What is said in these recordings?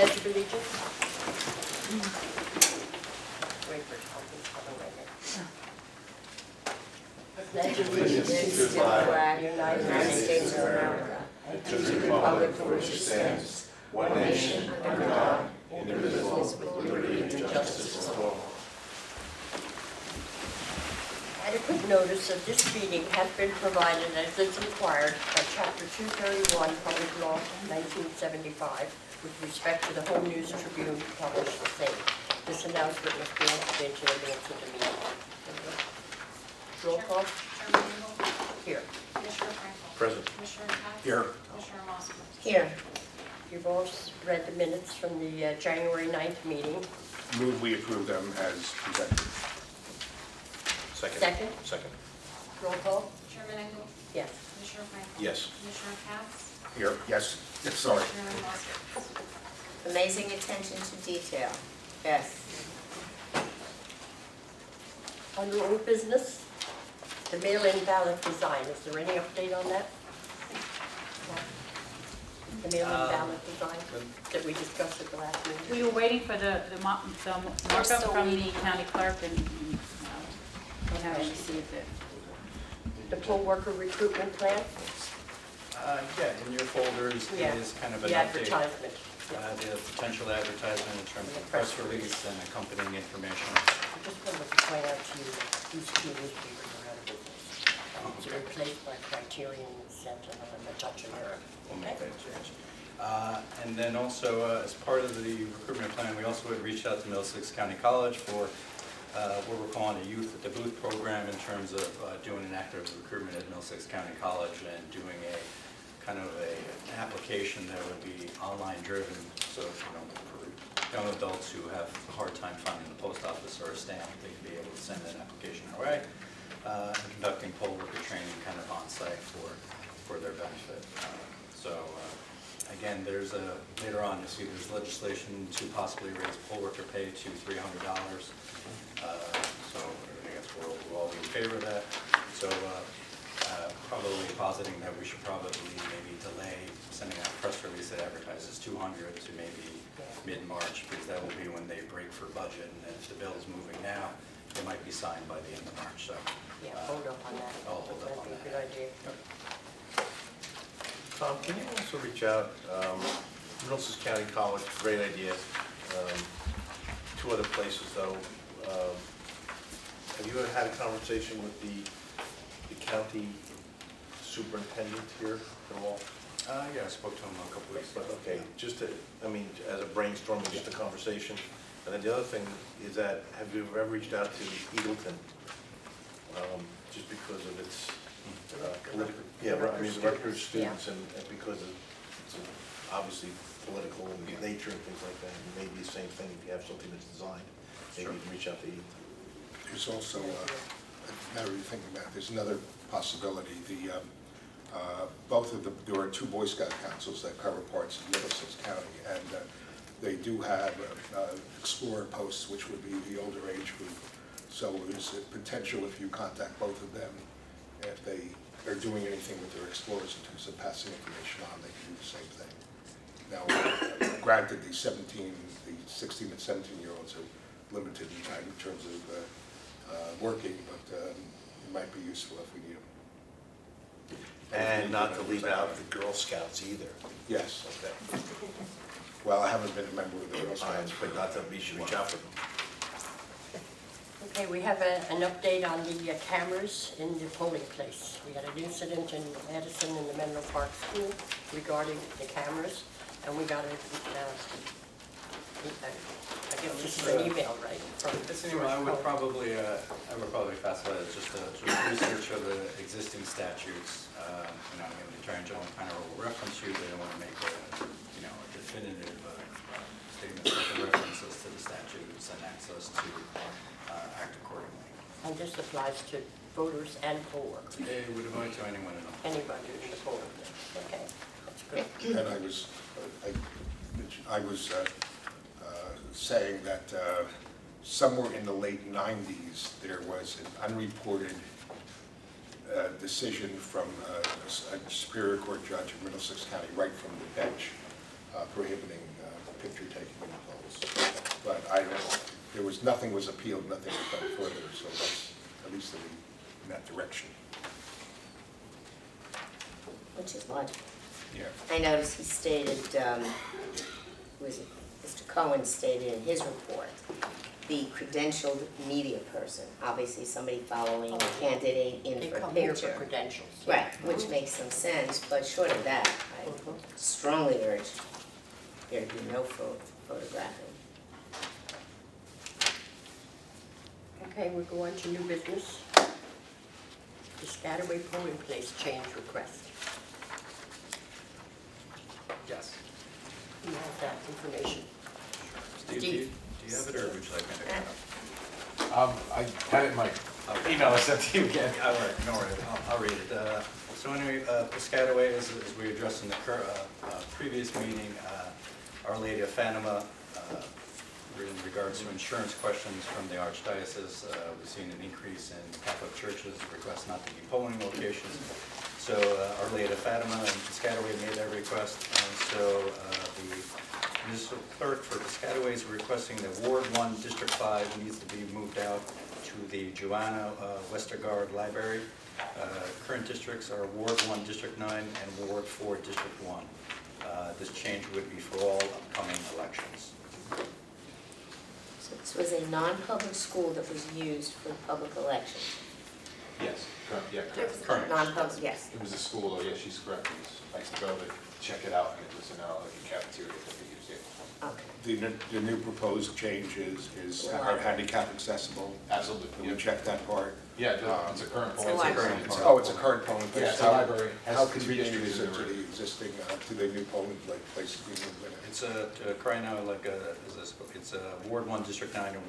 Pledge of Allegiance. Wait for something coming right here. Pledge allegiance to the flag of the United States of America and to the republic for which it stands, one nation, under God, indivisible, with liberty and justice for all. Adequate notice of this meeting has been provided as is required by Chapter 231, Public Law 1975, with respect to the Home News Tribune published the same. This announcement must be entered into the minutes of the meeting. Roll call. Chairman Engel? Here. Commissioner Frankel? Present. Commissioner Katz? Here. Commissioner Moskowitz? Here. You've all read the minutes from the January 9th meeting. Move we approve them as presented. Second. Second. Roll call. Chairman Engel? Yes. Commissioner Frankel? Yes. Commissioner Katz? Here. Yes. Yes, sorry. Commissioner Moskowitz? Amazing attention to detail. Yes. Under old business, the mail-in ballot design. Is there any update on that? The mail-in ballot design that we discussed at the last meeting? We were waiting for the markup still from the waiting. county clerk and we haven't received it. The poll worker recruitment plan? Yeah, in your folders Yeah. is kind of an The update. advertisement. The potential advertisement in terms of press release and accompanying information. I just wanted to point out to you that these two newspapers are out of business. It's replaced by Criterion and Sentinel and the Touch and Error. We'll make that change. And then also, as part of the recruitment plan, we also had reached out to Middlesex County College for what we're calling a Youth at the Booth program in terms of doing an active recruitment at Middlesex County College and doing a kind of an application that would be online driven. So, for young adults who have a hard time finding the post office or a stamp, they could be able to send an application our way. And conducting poll worker training kind of on site for their benefit. Again, there's later on you'll see there's legislation to possibly raise poll worker pay to $300. So I guess we're all in favor of that. So probably positing that we should probably maybe delay sending out a press release that advertises 200 to maybe mid-March, because that will be when they break for budget. And if the bill is moving now, it might be signed by the end of March. So Yeah, hold up on that. I'll hold up on That'd be a that. good idea. Tom, can you also reach out, Middlesex County College, great idea. Two other places though. Have you ever had a conversation with the county superintendent here at all? Yeah, I spoke to him a couple weeks ago. But okay, just to, I mean, as a brainstorming, just a conversation. And then the other thing is that, have you ever reached out to Eagleton? Just because of its political, yeah, right, I mean, the Rutgers students and because of it's obviously political nature and things like that. It may be the same thing if you have something that's designed. Maybe you can reach out to Eagleton. There's also, now that you're thinking about it, there's another possibility. There are two Boy Scout councils that cover parts of Middlesex County, and they do have Explorer posts, which would be the older age group. So there's a potential if you contact both of them, if they are doing anything with their Explorers in terms of passing information on, they can do the same thing. Now, granted, the 16 and 17-year-olds are limited in time in terms of working, but it might be useful if we need them. And not to leave out the Girl Scouts either. Yes. Okay. Well, I haven't been a member of the Girl Scouts. But not that we should reach out for them. Okay, we have an update on the cameras in the polling place. We had an incident in Edison in the Menlo Park School regarding the cameras, and we got I guess this is an email, right? It's an email. I would probably classify it as just a sort of research of the existing statutes. I'm going to try and kind of reference you. They don't want to make a definitive statement with references to the statutes and access to act accordingly. And this applies to voters and poll workers. It would apply to anyone in the Anybody in the polling place. Okay, that's good. And I was saying that somewhere in the late 90s, there was an unreported decision from a Superior Court judge in Middlesex County, right from the bench, prohibiting picture because nothing was appealed, nothing was done further, so that's at least in that direction. Which is logical. Yeah. I noticed he stated, who is it? Mr. Cohen stated in his report, the credentialed media person, obviously somebody following a candidate in They for a come here for picture. credentials. Right, which makes some sense, but short of that, I Mhm. strongly urge there to be no photographing. Okay, we go on to new business. The Scataway polling place change request. Yes. Who has that information? Steve, do you have it, or would you like me to get it? I had it in my email I sent to you again. All right, no worries, I'll read it. So anyway, Piscataway, as we addressed in the previous meeting, Our Lady of Fatima, in regards to insurance questions from the Archdiocese, we've seen an increase in Catholic churches request not to be polling locations. So Our Lady of Fatima and Piscataway made that request, and so the municipal clerk for Piscataway is requesting that Ward 1, District 5 needs to be moved out to the Joanna Westergaard Library. Current districts are Ward 1, District 9, and Ward 4, District 1. This change would be for all upcoming elections. So this was a non-public school that was used for public elections. Yes, correct, yeah, correct. Current. Non-public, yes. It was a school, oh yeah, she's correct. I used to go to check it out, and it was in like a cafeteria that we used it. Okay. The new proposed change is handicap accessible. Absolutely. Can we yeah. check that part? Yeah, it's a current It's a polling. library. Oh, it's a current polling place? Yeah, it's a library. How Has three convenient is districts it in to the the existing, to the new polling places being moved in? It's right now like it's Ward 1, District 9, and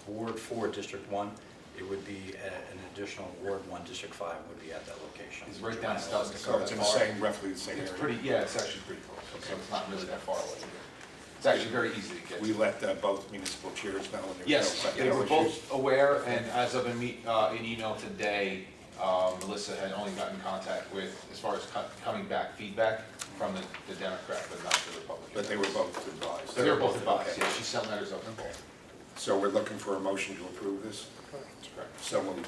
Ward 4, District 1. It would be an additional Ward 1, District 5 would be at that location. It's right down south. So it's in the same, roughly the same It's area? pretty, yeah, it's actually pretty close, so it's not really that far away. It's actually very easy to get We to. let both municipal chairs know, and there Yes, was no they were technical issues. both aware, and as of an email today, Melissa had only gotten contact with, as far as coming back feedback from the Democrat, but not the Republican. But they were both advised? So they were both advised, Okay. yeah, she sent letters of Okay. support. So we're looking for a motion to approve this? Correct. Correct. So moved.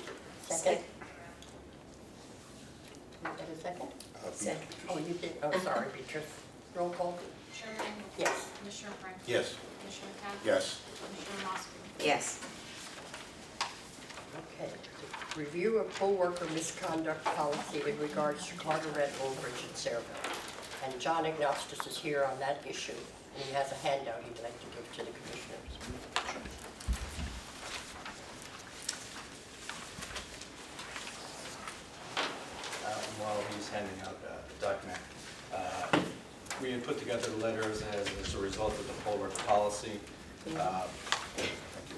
Second? You got a second? Second. Oh, you did, oh, sorry, Beatrice. Roll call? Chairman? Yes. Commissioner Franklin? Yes. Commissioner Cavanaugh? Yes. Commissioner Moskowitz? Yes. Okay. Review of poll worker misconduct policy in regards to Carteret, Oldbridge, and Sayreville. And John Ignostus is here on that issue, and he has a handout he'd like to give to the commissioners. While he's handing out the document, we had put together the letters as a result of the poll worker policy.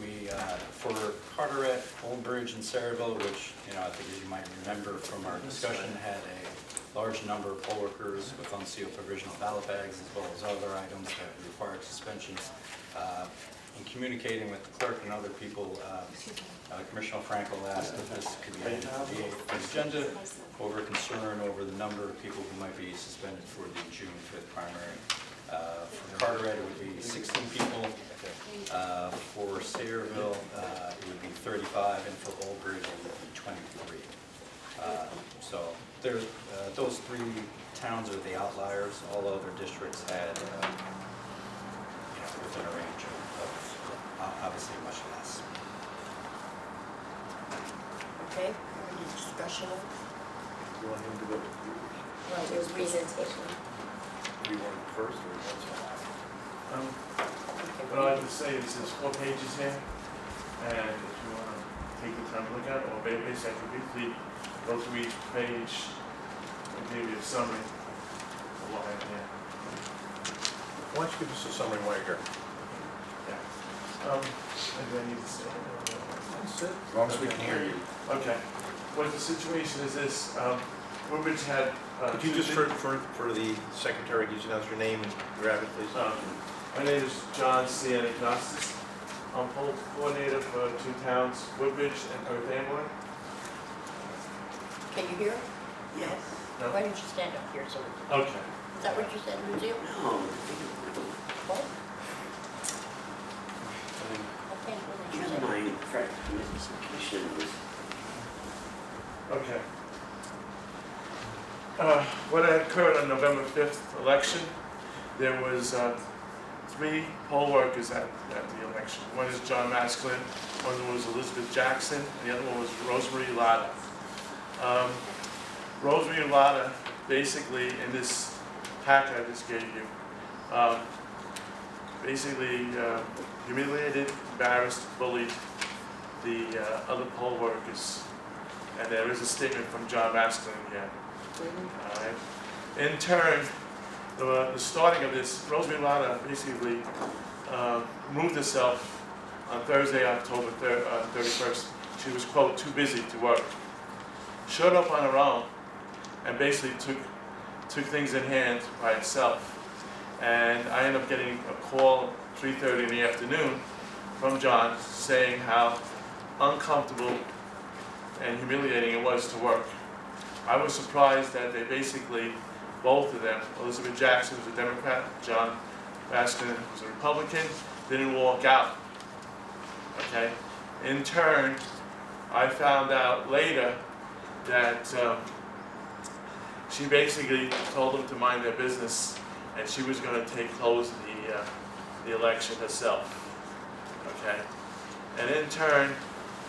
We, for Carteret, Oldbridge, and Sayreville, which, I think as you might remember from our discussion, had a large number of poll workers with unsealed provisional ballot bags, as well as other items that required suspensions. In communicating with the clerk and other people, Commissioner Frankel asked if this could be added to the agenda over concern over the number of people who might be suspended for the June 5th primary. For Carteret, it would be 16 people. For Sayreville, it would be 35, and for Oldbridge, it would be 23. So there's, those three towns are the outliers. All other districts had, within a range of obviously much less. Okay, any discussion? You want him to go? Well, there's presentation. Do you want him first, or what's Okay, What I would say is there's 4 pages here, and if you want to take the time to look at it, or basically I could briefly go through each page and give you a summary of what I have here. Why don't you give us a summary while you're here? Yeah. Maybe I need to say it. As long as we can hear you. Okay. What the situation is this, Woodbridge had. Could you just, for the secretary, could you announce your name and your address, please? My name is John C. Ignostus. I'm poll coordinator for 2 towns, Woodbridge and Perth Amboy. Can you hear? Yes. No? Why don't you stand up here so we can... Okay. Is that what you said, Lucille? No. What? Okay, well, consider this. Okay. What had occurred on November 5th election, there was 3 poll workers at the election. One is John Masklin, one was Elizabeth Jackson, and the other one was Rosemary Latta. Rosemary Latta, basically, in this packet I just gave you, basically humiliated, embarrassed, bullied the other poll workers. And there is a statement from John Masklin here. Alright. In turn, the starting of this, Rosemary Latta basically moved herself on Thursday, October 31st. She was, quote, too busy to work. Showed up on her own and basically took things in hand by herself. And I ended up getting a call 3:30 in the afternoon from John saying how uncomfortable and humiliating it was to work. I was surprised that they basically, both of them, Elizabeth Jackson was a Democrat, John Masklin was a Republican, didn't walk out. Okay? In turn, I found out later that she basically told them to mind their business, and she was going to close the election herself. Okay? And in turn,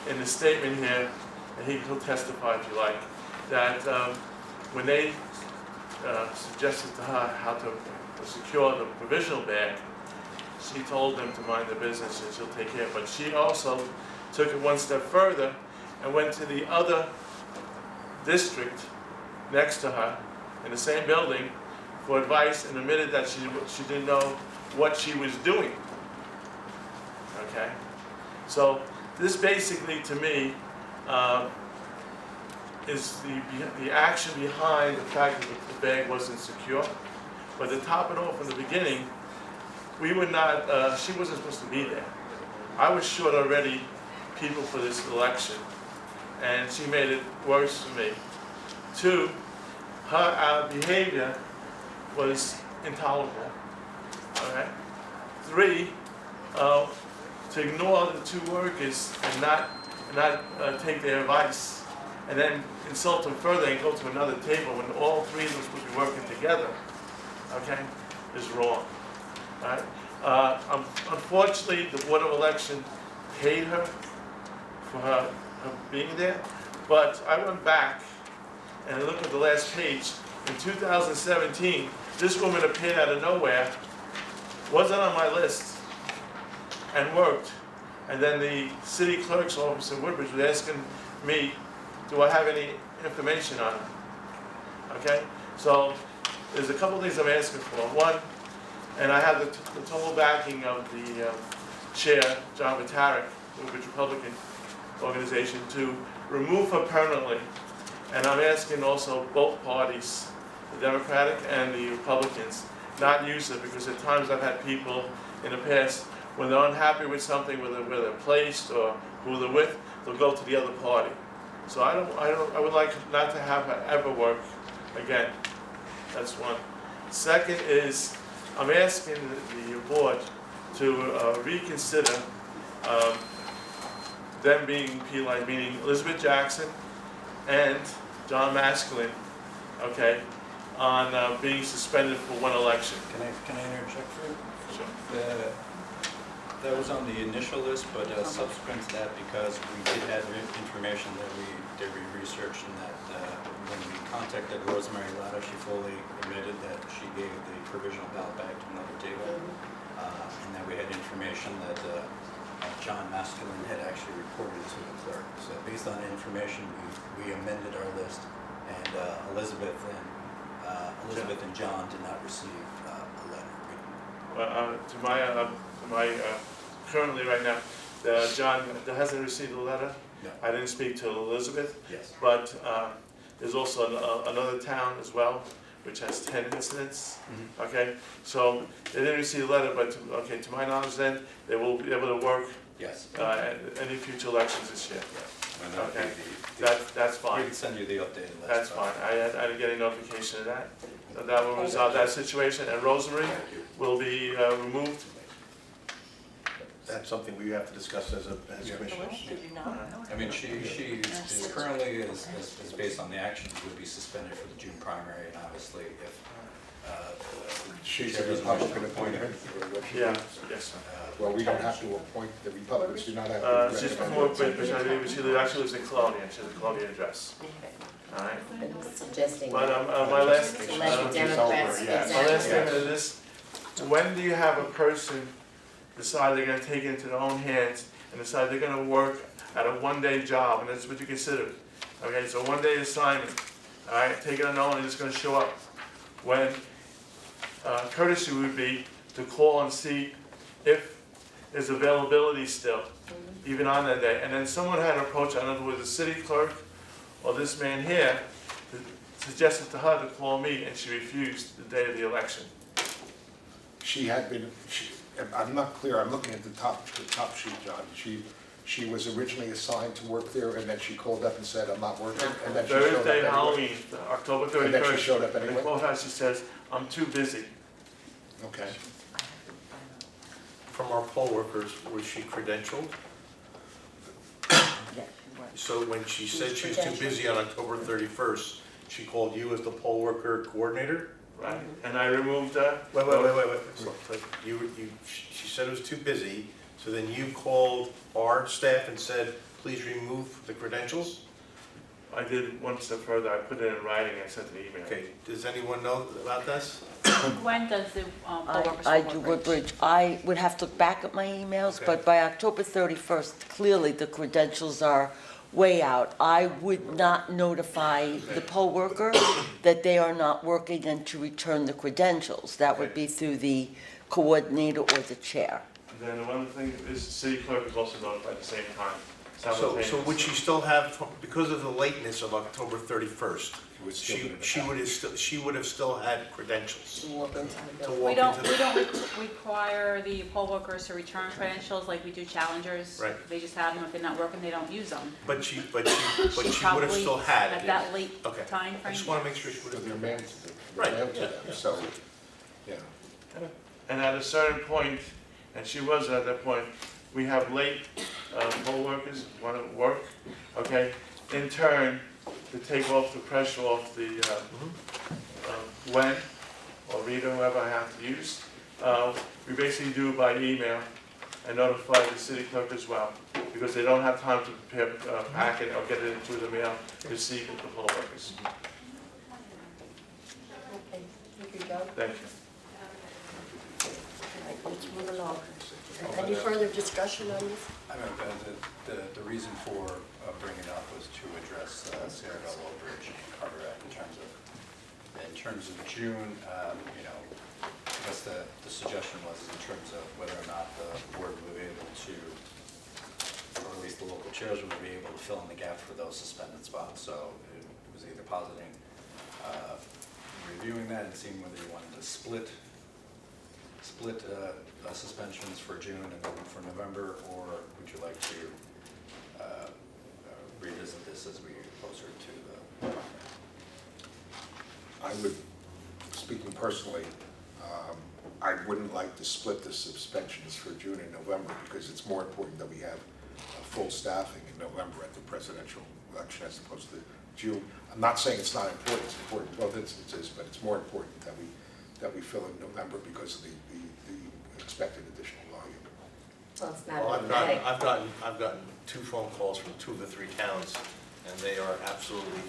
in the statement here, and he'll testify if you like, that when they suggested to her how to secure the provisional bag, she told them to mind their business and she'll take care of it. But she also took it one step further and went to the other district next to her in the same building for advice and admitted that she didn't know what she was doing. Okay? So this basically, to me, is the action behind the fact that the bag wasn't secure. But to top it off in the beginning, we were not, she wasn't supposed to be there. I was short already people for this election, and she made it worse for me. 2, her behavior was intolerable. All right? 3, to ignore the 2 workers and not take their advice, and then insult them further and go to another table when all 3 of them are supposed to be working together, okay, is wrong. All right? Unfortunately, the Board of Election paid her for her being there, but I went back and I looked at the last page. In 2017, this woman appeared out of nowhere, wasn't on my list, and worked. And then the city clerk's office in Woodbridge was asking me, do I have any information on her? Okay? So there's a couple things I'm asking for. One, and I have the total backing of the chair, John Vitaric, Woodbridge Republican Organization, to remove her permanently. And I'm asking also both parties, the Democratic and the Republicans, not use her, because at times I've had people in the past, when they're unhappy with something, where they're placed or who they're with, they'll go to the other party. So I would like not to have her ever work again. That's one. Second is, I'm asking the board to reconsider them being P-line, meaning Elizabeth Jackson and John Masklin, okay, on being suspended for 1 election. Can I interject for you? Sure. That was on the initial list, but subsequent to that, because we did have information that we researched, and that when we contacted Rosemary Latta, she fully admitted that she gave the provisional ballot back to another table, and that we had information that John Masklin had actually reported to the clerk. So based on the information, we amended our list, and Elizabeth and John did not receive a letter. To my currently right now, John hasn't received a letter. No. I didn't speak to Elizabeth. Yes. But there's also another town as well, which has 10 incidents. Mm-hmm. Okay, so they didn't receive a letter, but to my knowledge, then they will be able to work Yes. at any future elections this year. And that would be Okay. the- That's We fine. can send you the updated list. That's fine. I didn't get any notification of that. So that will resolve that situation, and Rosemary will be removed. that's something we have to discuss as Yeah. commissioners. Did you not? I mean, she is currently, is based on the actions, would be suspended for the June primary, and obviously if She's chair a doesn't wish to Republican appoint her. appointed. Yeah, yes, sir. Well, we don't have to appoint, the Republicans do not have to. She's from Fort Pitt, but she actually lives in Columbia, she has a Columbia address, all right? I'm suggesting But, that my last, to let the She's Democrats over, yes. my last examine. thing is this, when do you have a person decide they're gonna take it into their own hands and decide they're gonna work at a one-day job, and that's what you consider it? Okay, so one-day assignment, all right, take it on their own, and just gonna show up. When courtesy would be to call and see if there's availability still, even on that day. And then someone had approached, I don't know, it was the city clerk or this man here, suggested to her to call me, and she refused the day of the election. She had been, I'm not clear, I'm looking at the top sheet, John. She was originally assigned to work there, and then she called up and said, I'm not working, and then she showed up Thursday, anyway. Halloween, October 31st. And then she showed up And anyway? I called her, she says, I'm too busy. Okay. From our poll workers, was she credentialed? So when she said she was too busy on October 31st, she called you as the poll worker coordinator? Right, and I removed her. Wait. So she said it was too busy, so then you called our staff and said, please remove the credentials? I did one step further, I put it in writing, I sent an email. Okay, does anyone know about this? When does the poll workers I report do reach? Woodbridge. I would have to look back at my emails, Okay. but by October 31st, clearly the credentials are way out. I would not notify the poll worker that they are not working and to return the credentials. That would be through the coordinator or the chair. And then one of the things is the city clerk is also notified at the same time. So would she still have, because of the lateness of October 31st, It was still in the she would have still had credentials To walk into the to building. walk We don't, into we the... don't require the poll workers to return credentials like we do challengers. Right. They just have them, if they're not working, they don't use them. But she would have Probably still had at it. that late Okay. time I frame. just want to make sure she would So have... they're mailed Right. to them, so, yeah. And at a certain point, and she was at that point, we have late poll workers want to work, okay? In turn, to take off the pressure off the Gwen or Rita, whoever I have to use, we basically do it by email and notify the city clerk as well, because they don't have time to prepare a packet or get it into the mail to see the poll workers. Okay, thank you, John. Thank you. All right, let's move along. Any further discussion on this? I mean, the reason for bringing it up was to address Sarah Bell Bridge and Carteret in terms of June, you know, I guess the suggestion was in terms of whether or not the board would be able to, or at least the local chairs would be able to fill in the gap for those suspended spots. So it was either positing, reviewing that and seeing whether you wanted to split suspensions for June and then for November, or would you like to revisit this as we get closer to the primary? I would, speaking personally, I wouldn't like to split the suspensions for June and November, because it's more important that we have full staffing in November at the presidential election as opposed to June. I'm not saying it's not important, it's important, well, it is, but it's more important that we fill in November because of the expected additional volume. Well, it's not Well, automatic. I've gotten 2 phone calls from 2 of the 3 towns, and they are absolutely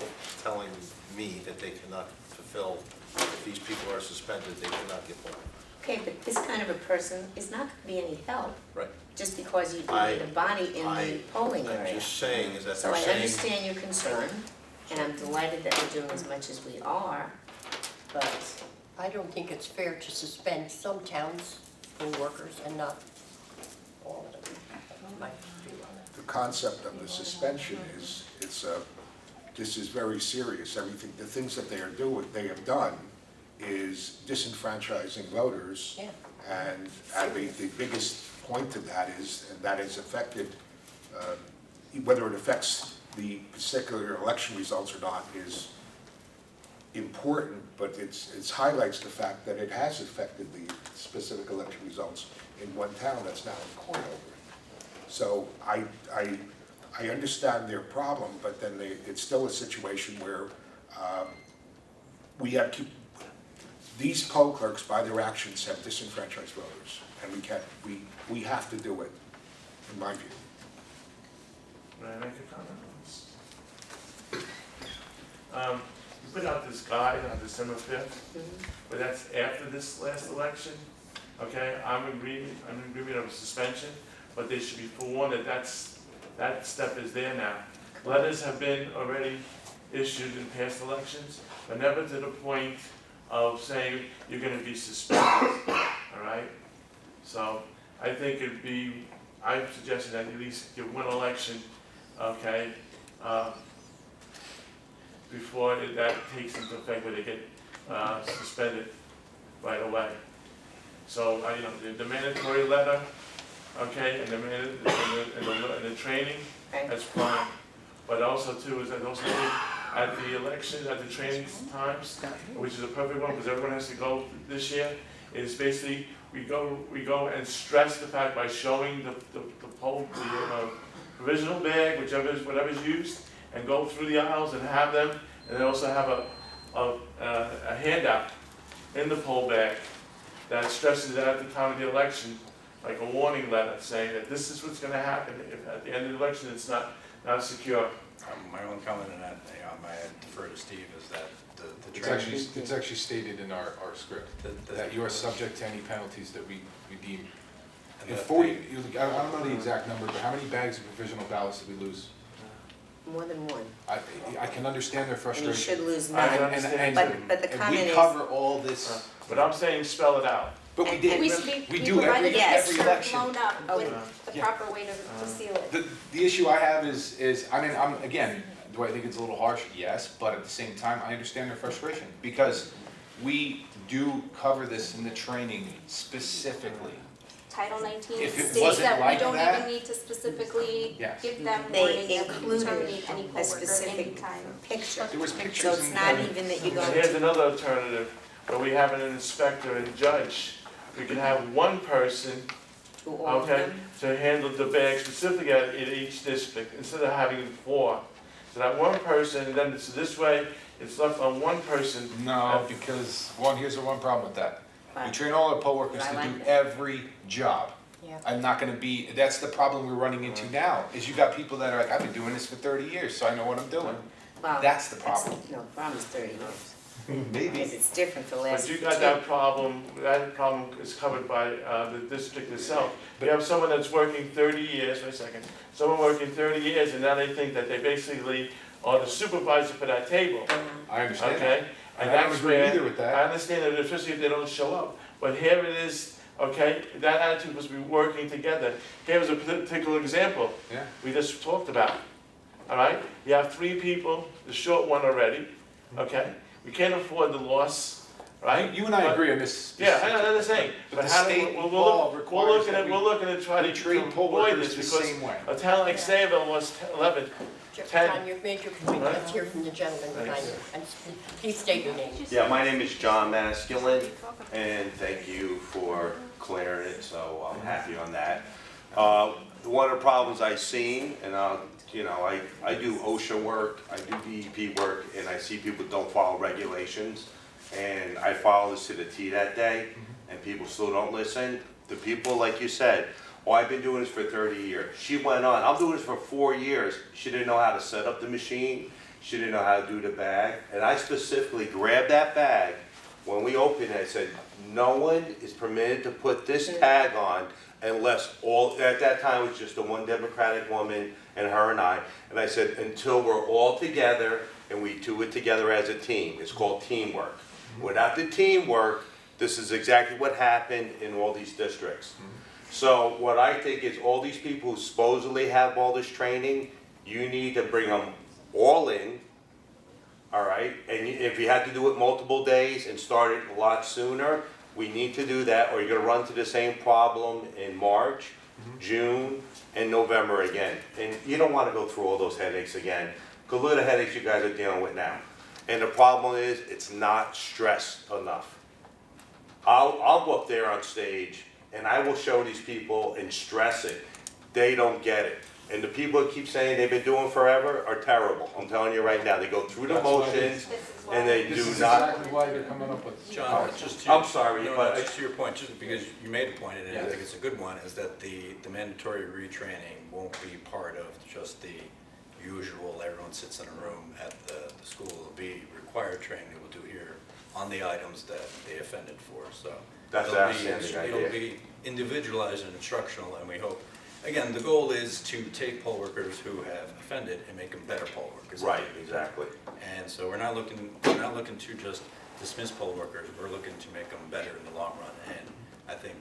telling me that they cannot fulfill, if these people are suspended, they cannot get one. Okay, but this kind of a person is not going to be any help, Right. just because you need I- a body in the polling I'm area. just saying is that So they're I saying... understand your concern, and I'm delighted that we're doing as much as we are, but I don't think it's fair to suspend some towns' poll workers and not all of them. My view on it. The concept of the suspension is, this is very serious. Everything, the things that they have done is disenfranchising voters. Yeah. And the biggest point to that is, and that is affected, whether it affects the particular election results or not is important, but it highlights the fact that it has affected the specific election results in one town that's now in court over it. So I understand their problem, but then it's still a situation where we have to, these poll clerks, by their actions, have disenfranchised voters, and we have to do it, in my view. May I make a comment on this? You put out this guide on December 5th, but that's after this last election, okay? I'm in agreement of suspension, but they should be forewarned that that step is there now. Letters have been already issued in past elections, but never to the point of saying you're gonna be suspended, all right? So I think I'm suggesting that at least give one election, okay, before that takes into effect where they get suspended right away. So, the mandatory letter, okay, and the training, Okay. that's fine. But also too, is that also at the election, at the training times, which is a perfect one, because everyone has to go this year, is basically, we go and stress the fact by showing the provisional bag, whatever's used, and go through the aisles and have them, and then also have a handout in the poll bag that stresses that at the time of the election, like a warning letter saying that this is what's gonna happen if at the end of the election it's not secure. My only comment on that, I defer to Steve, is that the It's training. actually stated in our script, that you are subject to any penalties that we deem. And In that 40, I don't know the exact number, but how many bags of provisional ballots did we lose? More than one. I can understand their And you frustration. should lose I none. understand. But the And comment we is, cover all this, But I'm saying spell it out. but we and- did. and We do every Yes. election. Blown up Oh, with the yeah. proper way to seal it. The issue I have is, again, do I think it's a little harsh? Yes, but at the same time, I understand their frustration, because we do cover this in the training specifically. Title 19 If it states wasn't that we like don't that- even need to specifically Yes. give them They warning that we included terminate any a poll worker specific anytime. picture. There was pictures So it's in not the- even that you're And going here's to, another alternative, where we have an inspector and judge. We can have one person, to all of okay, them. to handle the bag specifically in each district, instead of having four. So that one person, and then this way, it's left on one person. No, because here's the one problem with that. We Right. train all our poll workers I to like do that. every job. Yeah. I'm not gonna be, that's the problem we're running into now, is you got people that are like, I've been doing this for 30 years, so I know what I'm doing. Well, That's the it's- problem. No, the problem is 30 years. Maybe. Because it's different for the last But you 2. got that problem is covered by the district itself. You have someone that's working 30 years, wait a second, someone working 30 years, and now they think that they basically are the supervisor for that table, I understand that. okay? And I don't that's agree where, either with that. I understand that, especially if they don't show up, but here it is, okay, that attitude must be working together. Here's a particular example Yeah. we just talked about, all right? You have 3 people, the short one already, okay? We can't afford the loss, right? You and I But- agree on this. Yeah, I know, that's the thing. But But the how do, state we're law looking, requires that we're looking to try we to treat poll avoid workers this, the because same way. a town like Sayville was 11. John, you've made your point, let's hear from the gentleman behind you, and please state your name. Yeah, my name is John Maskelyne, and thank you for clearing it, so I'm happy on that. One of the problems I've seen, and I do OSHA work, I do DEP work, and I see people don't follow regulations, and I follow this to the T that day, and people still don't listen. The people, like you said, I've been doing this for 30 years. She went on, I'm doing this for 4 years. She didn't know how to set up the machine. She didn't know how to do the bag. And I specifically grabbed that bag. When we opened it, I said, no one is permitted to put this tag on unless at that time it was just the one Democratic woman and her and I. And I said, until we're all together and we do it together as a team. It's called teamwork. Without the teamwork, this is exactly what happened in all these districts. So what I think is all these people who supposedly have all this training, you need to bring them all in, all right? And if you had to do it multiple days and start it a lot sooner, we need to do that, or you're gonna run into the same problem in March, June, and November again. And you don't wanna go through all those headaches again, because look at the headaches you guys are dealing with now. And the problem is, it's not stressed enough. I'll go up there on stage and I will show these people and stress it, they don't get it. And the people that keep saying they've been doing forever are terrible. I'm telling you right now. They go through the That's why motions and they This do is not. exactly why they're coming up with. John, just to. I'm sorry, no, but- just to your point, just because you made a point, and I Yes. think it's a good one, is that the mandatory retraining won't be part of just the usual, everyone sits in a room at the school. It'll be required training that we'll do here on the items that they offended for, so. That's it'll an be- outstanding idea. It'll be individualized and instructional, and we hope, again, the goal is to take poll workers who have offended and make them better poll workers. Right, exactly. And so we're not looking to just dismiss poll workers, we're looking to make them better in the long run, and I think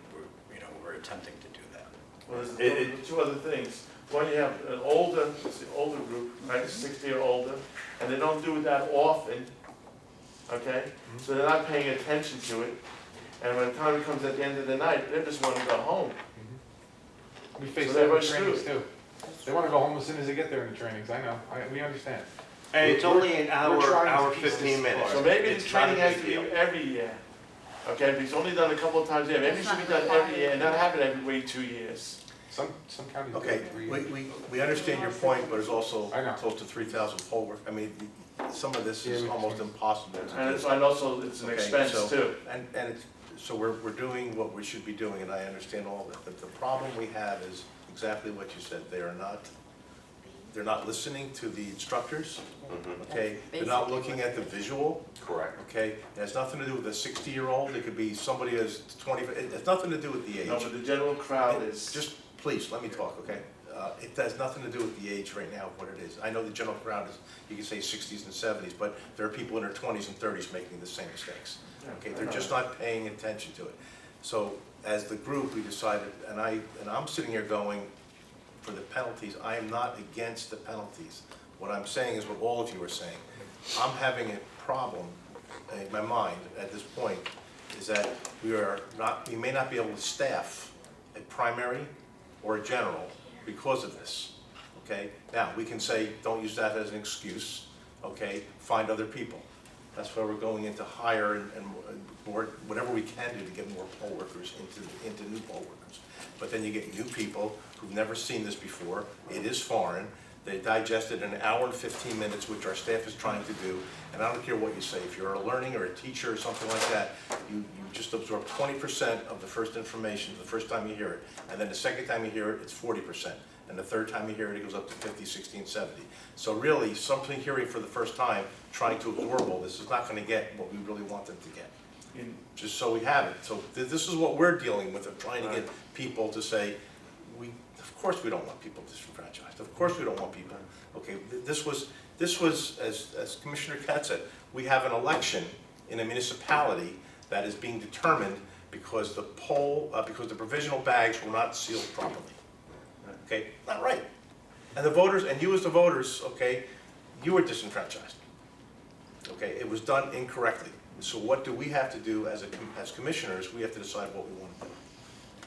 we're attempting to do that. Well, there's two other things. One, you have an older group, right, 60 or older, and they don't do it that often, okay? So they're not paying attention to it. And by the time it comes at the end of the night, they just want to go home. We face So that in everybody's trainings too. They wanna go home as soon as they get there in the trainings, I know, we understand. And it's only an We're trying hour, to piece this 15 minutes. So maybe the It's not a training has big to be deal. every year. Okay, if it's only done a couple of times a year, maybe it should be done every year and not have it every 2 years. Some counties do Okay, it 3 years. we understand your point, but there's also I know. close to 3,000 poll work. I mean, some of this Yeah, is we almost understand. impossible to do. And also, it's an Okay, expense so- too. And it's, so we're doing what we should be doing, and I understand all of it, but the problem we have is exactly what you said. They're not listening to the instructors, okay? They're not looking at the visual, Correct. okay? It has nothing to do with a 60-year-old, it could be somebody who's 20, it has nothing to do with the age. No, but the general crowd is. Just, please, let me talk, okay? It has nothing to do with the age right now of what it is. I know the general crowd is, you can say 60s and 70s, but there are people in their 20s and 30s making the same mistakes. Okay, they're just not paying attention to it. So as the group, we decided, and I'm sitting here going, for the penalties, I am not against the penalties. What I'm saying is what all of you are saying. I'm having a problem in my mind at this point, is that we may not be able to staff a primary or a general because of this, okay? Now, we can say, don't use that as an excuse, okay? Find other people. That's why we're going into hire and more, whatever we can do to get more poll workers into new poll workers. But then you get new people who've never seen this before. It is foreign. They digest it in an hour and 15 minutes, which our staff is trying to do. And I don't care what you say. If you're a learning or a teacher or something like that, you just absorb 20% of the first information the first time you hear it. And then the second time you hear it, it's 40%. And the third time you hear it, it goes up to 50, 60, and 70. So really, something hearing for the first time, trying to absorb all this is not going to get what we really want them to get. Just so we have it. So this is what we're dealing with, of trying to get people to say, of course we don't want people disenfranchised. Of course we don't want people. Okay, this was as Commissioner Katz said, we have an election in a municipality that is being determined because the provisional bags were not sealed properly. Okay, not right. And the voters, and you as the voters, okay, you were disenfranchised. Okay, it was done incorrectly. So what do we have to do as commissioners? We have to decide what we want to do.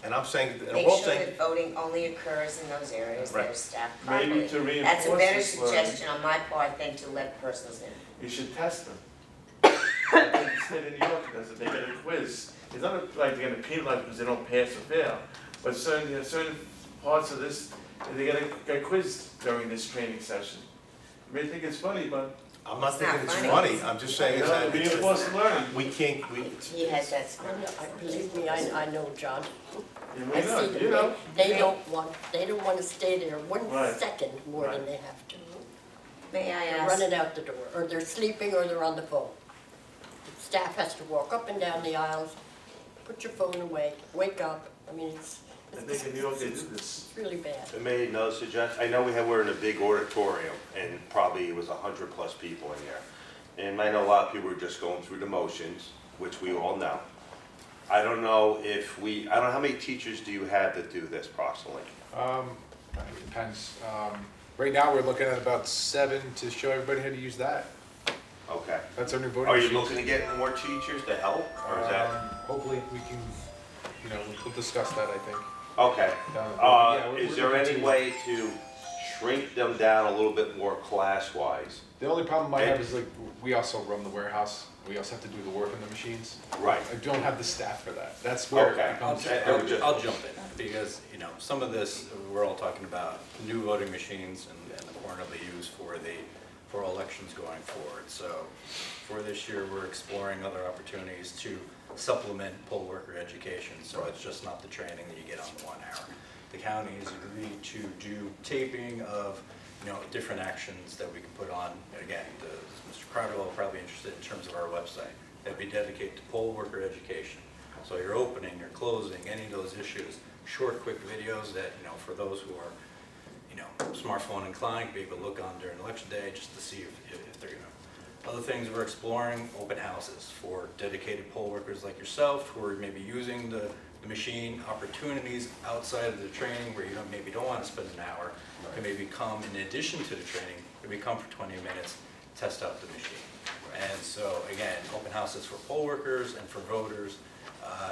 And I'm saying, and Make we're all sure saying, that voting only occurs in those areas that are Right. staffed Maybe properly. to reinforce That's a better this learning. suggestion on my part than to let persons in. You should test them. I think the state of New York does it, they get a quiz. It's not like they're gonna penalize because they don't pass or fail, but certain parts of this, they're gonna get quizzed during this training session. You may think it's funny, but I'm not It's not thinking it's funny. funny, I'm just saying you is know, that reinforced learning. we can't, He has that I skill. know, believe me, I know, John. And I we know, see you know. them, they don't want to stay there one Right. second more than Right. they have to. May I They're ask, running out the door, or they're sleeping, or they're on the phone. Staff has to walk up and down the aisles, put your phone away, wake up. I mean, I think in New York they do this. it's really bad. I made another suggestion. I know we're in a big auditorium and probably it was 100+ people in there. And I know a lot of people are just going through the motions, which we all know. I don't know how many teachers do you have that do this approximately? It depends. Right now, we're looking at about 7 to show everybody how to use that. Okay. That's our new voting Are you machine. looking to get more teachers to help, or is that? Hopefully, we can, we'll discuss that, I think. Okay. Yeah, we're Is there looking any to- way to shrink them down a little bit more class-wise? The only problem I have is like, we also run the warehouse, We also have to do the work on the machines. Right. I don't have the staff for that. That's where Okay. it comes. I'll jump in, because, you know, some of this, we're all talking about new voting machines and the corner they use for elections going forward. So for this year, we're exploring other opportunities to supplement poll worker education, so it's just not the training that you get on the 1 hour. The county has agreed to do taping of, you know, different actions that we can put on. Again, Mr. Crowder will probably be interested in terms of our website. That'd be dedicated to poll worker education. So you're opening, you're closing, any of those issues, short, quick videos that, you know, for those who are, you know, smartphone inclined, be able to look on during election day just to see if they're, you know. Other things we're exploring, open houses for dedicated poll workers like yourself who are maybe using the machine, opportunities outside of the training where you maybe don't want to spend an hour, can maybe come in addition to the training, maybe come for 20 minutes, test out the machine. And so again, open houses for poll workers and for voters,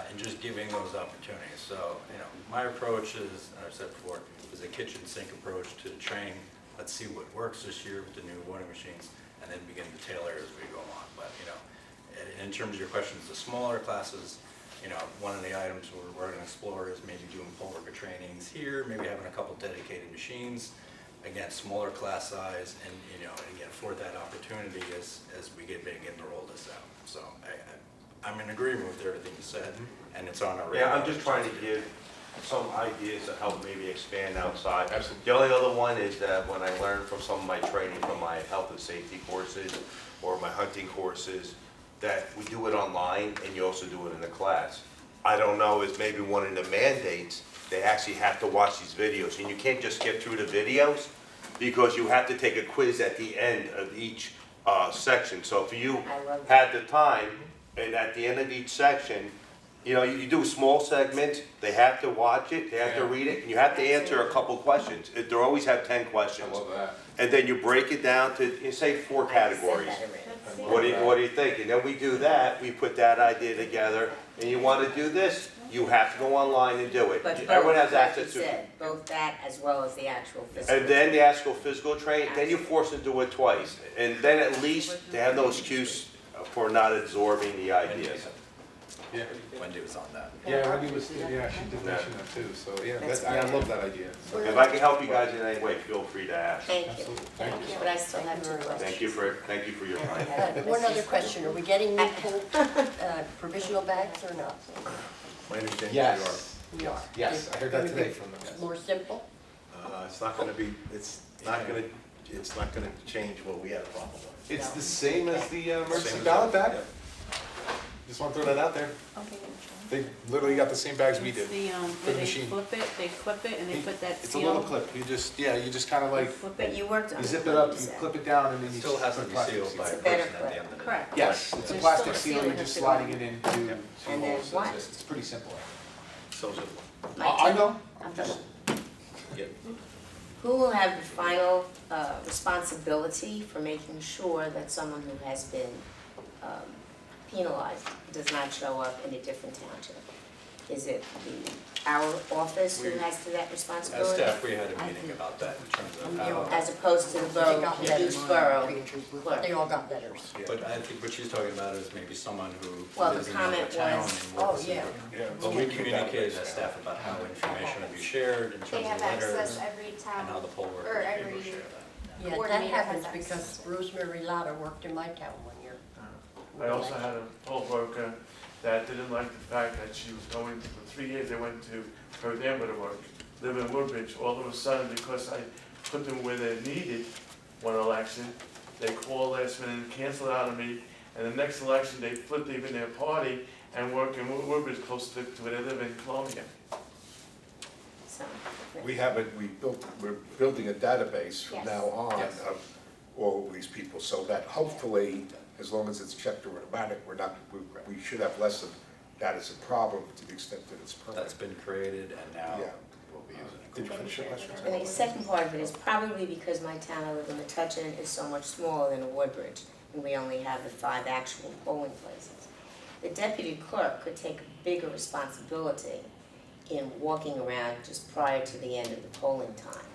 and just giving those opportunities. So, you know, my approach is, I've said before, is a kitchen sink approach to the training. Let's see what works this year with the new voting machines, and then begin to tailor as we go on. But, you know, in terms of your questions, the smaller classes, you know, one of the items we're going to explore is maybe doing poll worker trainings here, maybe having a couple dedicated machines. Again, smaller class size, and, you know, again, afford that opportunity as we get big and roll this out. So I'm in agreement with everything you said, and it's on our radar. Yeah, I'm just trying to give some ideas to help maybe expand outside. Absolutely. The only other one is that when I learned from some of my training from my health and safety courses or my hunting courses, that we do it online and you also do it in the class. I don't know if maybe one of the mandates, they actually have to watch these videos, and you can't just get through the videos because you have to take a quiz at the end of each section. So if you had the time, and at the end of each section, you know, you do small segments, they have to watch it, they have to read it, and you have to answer a couple questions. They always have 10 questions. I love that. And then you break it down to, you say 4 categories. What do you think? And then we do that, we put that idea together, and you want to do this, you have to go online and do it. But both, Everyone has like access you to it. said, both that as well as the actual physical. And then the actual physical training, then you force them to do it twice. And then at least they have no excuse for not absorbing the ideas. Yeah. Wendy was on that. Yeah, Wendy was, yeah, she did mention that too, so yeah, I love that idea. So, If I can help you guys in any way, feel free to ask. Thank you. absolutely, thank you. But I still have 2 questions. Thank you for your time. One other question, are we getting new provisional bags or not? My understanding Yes, We are. yes, I heard that today from them, yes. More simple? it's not gonna be, it's not gonna change what we had a problem with. It's the same as the emergency Same as ballot that, bag? Just want to throw that out there. Okay. They literally got the same bags we It's did. the, the where they machine. flip it, they clip it, and they put that It's a seal. little clip, you just kind of like, Flip But it. you worked on you it. zip it like up, you you said. clip it down, and then It you. still has to put be plastic sealed seal. by a It's a person better at the clip. end of the day. Correct. Yes, it's a There's plastic still a seal, seal you're that just has to go sliding on. it into two And then holes, what? that's it. It's pretty simple. So simple. I know, I'm Okay. just, Yeah. Who will have the final responsibility for making sure that someone who has been penalized does not show up in a different township? Is it our office who has that As responsibility? staff, we had a meeting about that in terms of how, As opposed to the They borough, got each letters. borough clerk? They all got letters. but I think what she's talking about is maybe someone who Well, the lives in another comment town was- and works Oh, in. yeah. But we communicated as staff about how information would be shared in terms They of have letters access every and town, how the poll or workers be able every, to share that. Yeah, that Coordinator happens has because access. Rosemary Latta worked in my town one year. I also had a poll worker that didn't like the fact that she was going to, for 3 years, they went to her neighbor to work, live in Woodbridge. All of a sudden, because I put them where they needed one election, they called last minute and canceled out on me. And the next election, they flipped even their party and work in Woodbridge close to where they live in Columbia. So, We're building a database from Yes. now on Yes. of all these people, so that hopefully, as long as it's checked automatic, we should have less of that as a problem to the extent that it's permanent. That's been created and now Yeah. we'll be using it. Did you finish your question? and the second part of it is probably because my town, I live in Metuchen, is so much smaller than a Woodbridge, and we only have the 5 actual polling places. The deputy clerk could take a bigger responsibility in walking around just prior to the end of the polling time.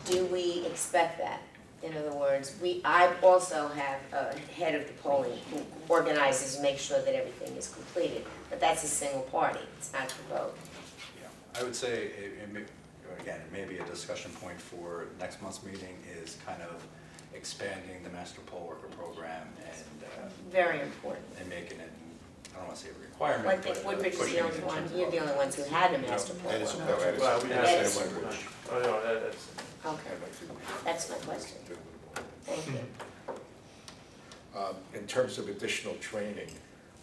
Do we expect that In other words, I also have a head of the polling who organizes and makes sure that everything is completed, but that's a single party, it's not the vote. Yeah, I would say, again, it may be a discussion point for next month's meeting is kind of expanding the master poll worker program and Very important. making it, I don't want to say a requirement, Well, I think but Woodbridge is pushing the it only in one, terms of- you're the only ones who had a master poll. That is- worker. that is- Well, we have Yes. that in Woodbridge. Oh, no, that's, Okay, that's my question. Thank you. In terms of additional training,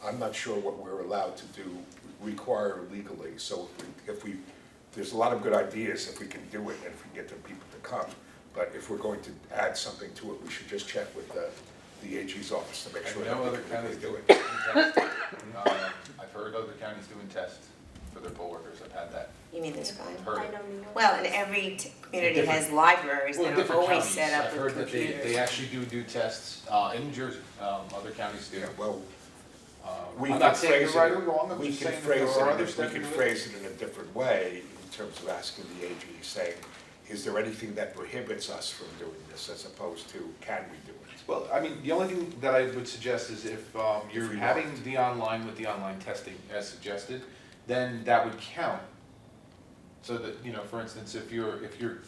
I'm not sure what we're allowed to do, require legally. So if we, there's a lot of good ideas if we can do it and if we can get the people to come. But if we're going to add something to it, we should just check with the AG's office to make sure I that know we other can counties do do it. tests. I've heard other counties doing tests for their poll workers, I've had that. You mean this guy? Heard I it. know New York. Well, and every community has libraries Well, that are different always counties. set up I've with heard that they computers. actually do tests, in New Jersey, other counties do. Yeah, well, we I'm can not saying phrase you're right or it, wrong, I'm we just can saying that phrase there are it, others we that can do it. phrase it in a different way in terms of asking the AG, saying, is there anything that prohibits us from doing this as opposed to, can we do it? Well, I mean, the only thing that I would suggest is if you're we having want. the online with the online testing as suggested, then that would count. So that, you know, for instance, if you're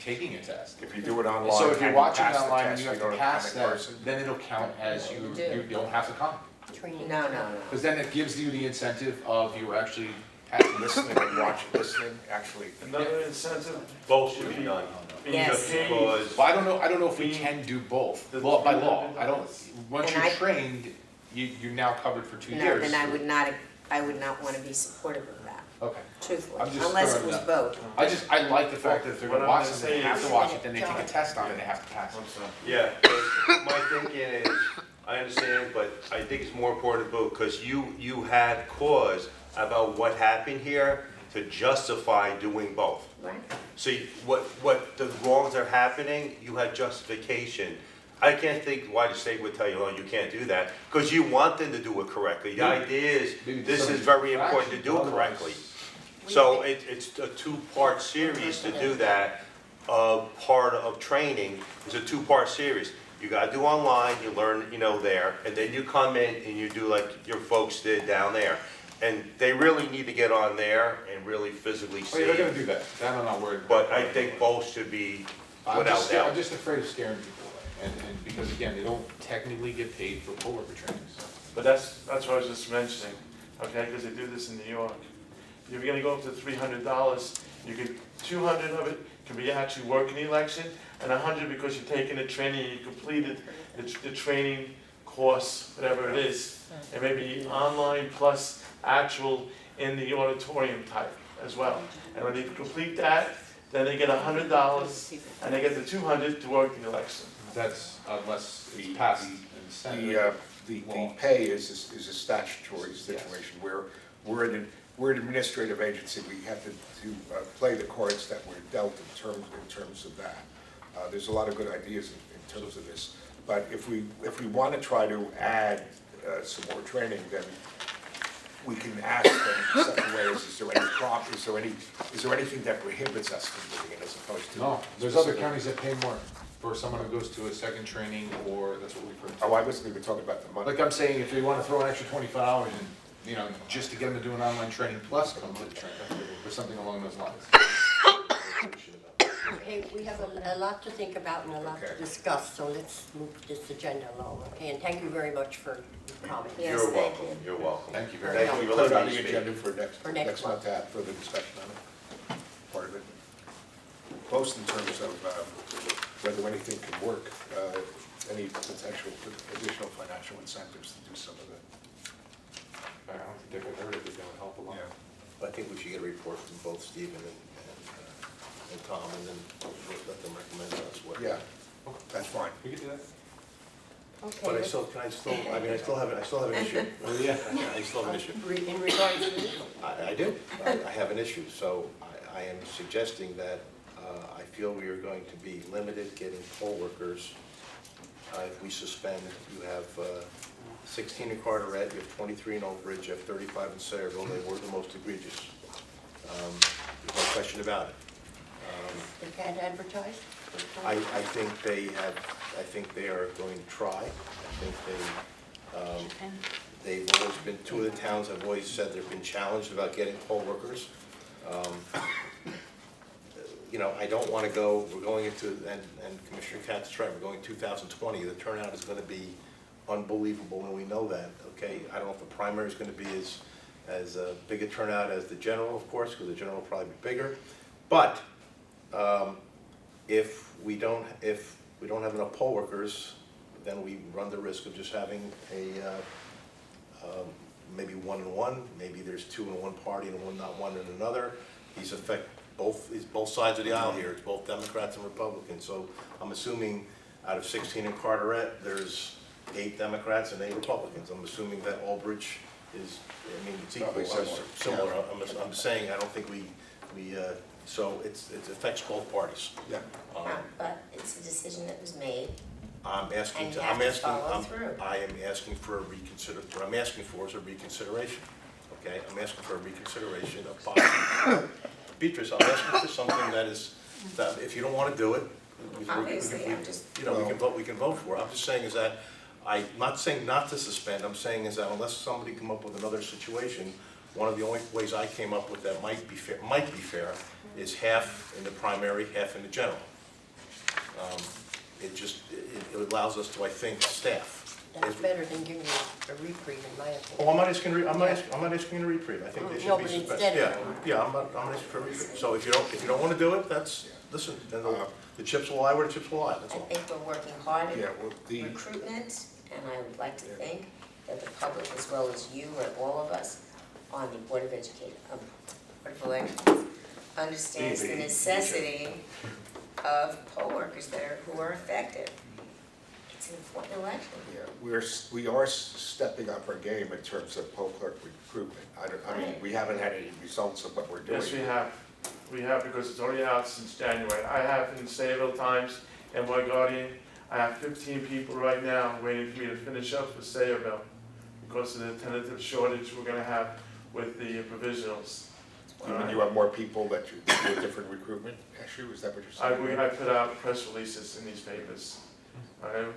taking a test. If you do it online, So if you're and watching pass the online and test, you have don't to come pass in that, person. then it'll count as You you do. don't have to come. Training. No, no, no. Because then it gives you the incentive of you actually passing this. Listening and watching, listening, actually. another incentive. Both should be done, being Yes. paid. because Well, I don't know if we can do both, The- law by law, I don't, once And you're I- trained, you're now covered for 2 No, years. then I would not want to be supportive of that, Okay. truthfully, I'm just unless it throwing was that- both. I like the fact that if they're What gonna I'm watch gonna it, they say have is- to watch it, then they take a test on it, and they have to pass it. I'm sorry. yeah, but my thinking is, I understand, but I think it's more important to vote, because you had cause about what happened here to justify doing both. Right. So what the wrongs are happening, you had justification. I can't think why the state would tell you, oh, you can't do that, because you want them to do it correctly. The idea is, Maybe this some is very important to infraction, do it otherwise- correctly. So it's a two-part series to do that. Part of training is a two-part series. You gotta do online, you learn, there, and then you come in and you do like your folks did down there. And they really need to get on there and really physically Oh, yeah, they're gonna see. do that, that I'm not worried about. But I think both should be without doubt. I'm just afraid of scaring people away, and because again, they don't technically get paid for poll worker trainings. But that's what I was just mentioning, okay, because they do this in New York. If you're gonna go up to $300, you could, 200 of it can be actually working the election, and 100 because you're taking the training, you completed the training course, whatever it is. It may be online plus actual in the auditorium type as well. And when they complete that, then they get $100, and they get the 200 to work the election. That's unless it's passed in the Senate. The pay is a statutory situation where we're an administrative agency, we have to play the cards that we're dealt in terms of that. There's a lot of good ideas in terms of this, but if we want to try to add some more training, then we can ask them in such a way as, is there anything that prohibits us from doing it as opposed to? No, there's other specific- counties that pay more for someone who goes to a second training, or that's what we've heard. Oh, I wasn't even talking about the money. Like I'm saying, if they wanna throw an extra $25 in, just to get them to do an online training plus come to the training, or something along those lines. Okay, we have a lot to think about and a lot to Okay. discuss, so let's move this agenda along, okay? And thank you very much for your comments. Yes, You're thank welcome, you. you're welcome. Thank you very Very much. Thank you Put for it on letting me the speak. agenda for next next month to have further discussion on it, part of it. Both in terms of whether anything can work, any potential additional financial incentives to do some of it. I don't think they've heard it, they're gonna help a lot. I think we should get a report from both Stephen and Tom, and then let them recommend to us what. Yeah, that's fine. We could do that. Okay. But I still have an issue. Oh, yeah. I still have an issue. In regards to this, I do. I have an issue. So I am suggesting that I feel we are going to be limited getting poll workers. If we suspend, you have 16 in Carteret, you have 23 in Oak Ridge, you have 35 in Sayreville. They were the most egregious. There's no question about it. they can't advertise? I think they have I think they are going to try. I think they've always been, two of the towns have always said they've been challenged about getting poll workers. You know, I don't want to go, we're going into, and Commissioner Katz is right, we're going 2020, the turnout is going to be unbelievable, and we know that, okay? I don't know if the primary is going to be as big a turnout as the general, of course, because the general will probably be bigger. But if we don't have enough poll workers, then we run the risk of just having maybe 1 and 1, maybe there's 2 in one party and not one in another. These affect both sides of the aisle here. It's both Democrats and Republicans. So I'm assuming out of 16 in Carteret, there's 8 Democrats and 8 Republicans. I'm assuming that Aldrich is, I mean, it's equal, similar. I'm saying I don't think so it affects both parties. Yeah. But it's a decision that was made. I'm asking, And you have to follow through. I am asking for a what I'm asking for is a reconsideration, okay? I'm asking for a reconsideration of policy. Beatrice, I'm asking for something that if you don't want to do it, Obviously, I'm just. you know, we can vote for it. I'm just saying is that, I'm not saying not to suspend, I'm saying is that unless somebody come up with another situation, one of the only ways I came up with that might be fair, is half in the primary, half in the general. It allows us to, I think, staff. That's better than giving you a reprieve, in my opinion. Oh, I'm not asking a reprieve. I think they should No, be but suspended. instead Yeah, I'm asking for a reprieve. So if you don't want to do it, listen, then the chips will lie where the chips will lie, that's I all. think we're working hard Yeah, at well, recruitment, and I would like to think that the public, as well as you and all of us on the Board of Elections, understands the necessity of poll workers who are effective. It's an important election. Yeah, we are stepping up our game in terms of poll clerk recruitment. I mean, we haven't had any results of what we're doing. Yes, we have. We have, because it's already out since January. I have in Sayreville Times and My Guardian, I have 15 people right now waiting for me to finish up with Sayreville because of the tentative shortage we're gonna have with the provisionals. You have more people that you do a different recruitment issue, is that what you're saying? I put out press releases in these papers.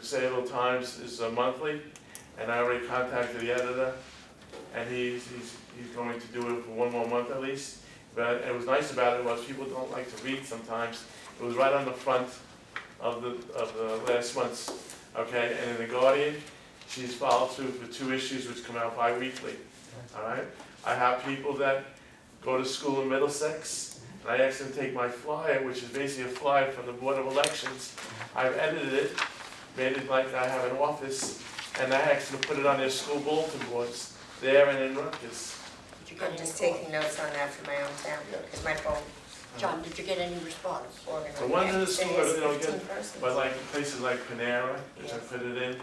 Sayreville Times is monthly, and I already contacted the editor, and he's going to do it for 1 more month at least. But it was nice about it was people don't like to read sometimes. It was right on the front of the last month's, okay? And in the Guardian, she's followed through for 2 issues which come out bi-weekly, all right? I have people that go to school in Middlesex, and I asked them to take my flyer, which is basically a flyer from the Board of Elections. I've edited it, made it like I have an office, and I asked them to put it on their school bulletin boards there and in Rutgers. I'm just taking notes on that for my own town, because my phone. John, did you get any response? The ones in the school, they don't get, 15 persons. but like places like Panera, which I fit it in,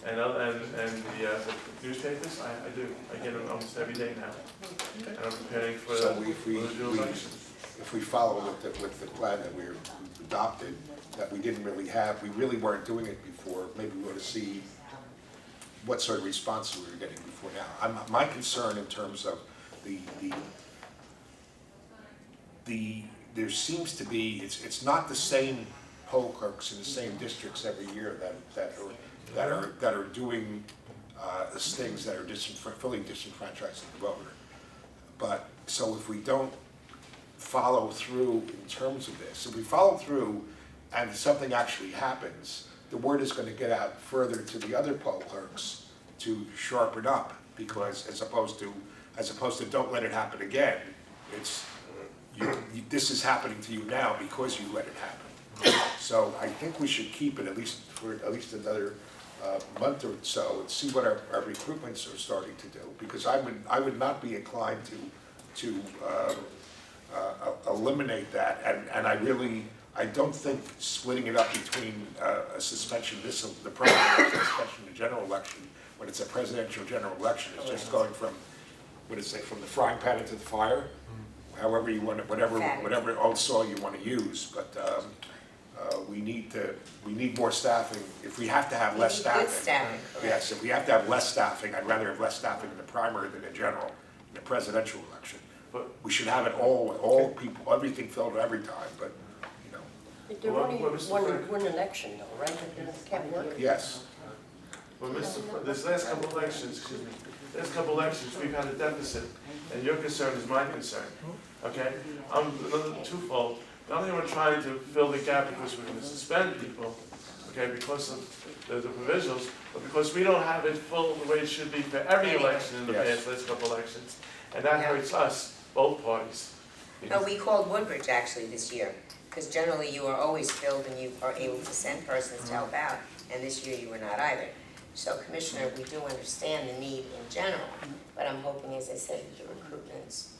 and the newspapers, I do. I get them almost every day now. And I'm preparing for So the election. if we follow with the plan that we've adopted, that we didn't really have, we really weren't doing it before, maybe we ought to see what sort of responses we were getting before now. My concern in terms of there seems to be, it's not the same poll clerks in the same districts every year that are doing things that are fully disenfranchising the voter. But, so if we don't follow through in terms of this, if we follow through and something actually happens, the word is going to get out further to the other poll clerks to sharpen up, because as opposed to don't let it happen again, it's, this is happening to you now because you let it happen. So I think we should keep it at least another month or so and see what our recruitments are starting to do, because I would not be inclined to eliminate that, and I don't think splitting it up between a suspension, the primary suspension, the general election, when it's a presidential general election, is just going from, from the frying pan into the fire, however you want it, whatever old saw you want to use, but we need more staffing. If we have to have less staffing. Good staffing, correct. Yes, if we have to have less staffing, I'd rather have less staffing in the primary than in general, in the presidential election. But We should have it all people, everything filled every time, but, you know. There Well, only what Mr. one, Frank- one election though, right? It can't work. Yes, Well, this last couple elections, excuse me, last couple elections, we've had a deficit, and your concern is my concern, okay? I'm another twofold. Not only am I trying to fill the gap because we're gonna suspend people, okay, because of the provisionals, but because we don't have it full the way it should be for every election in the Yes. past, last couple elections. And that hurts us, both parties. No, we called Woodbridge actually this year, because generally you are always filled and you are able to send persons to help out, and this year you were not either. So Commissioner, we do understand the need in general, but I'm hoping, as I said, that the recruitments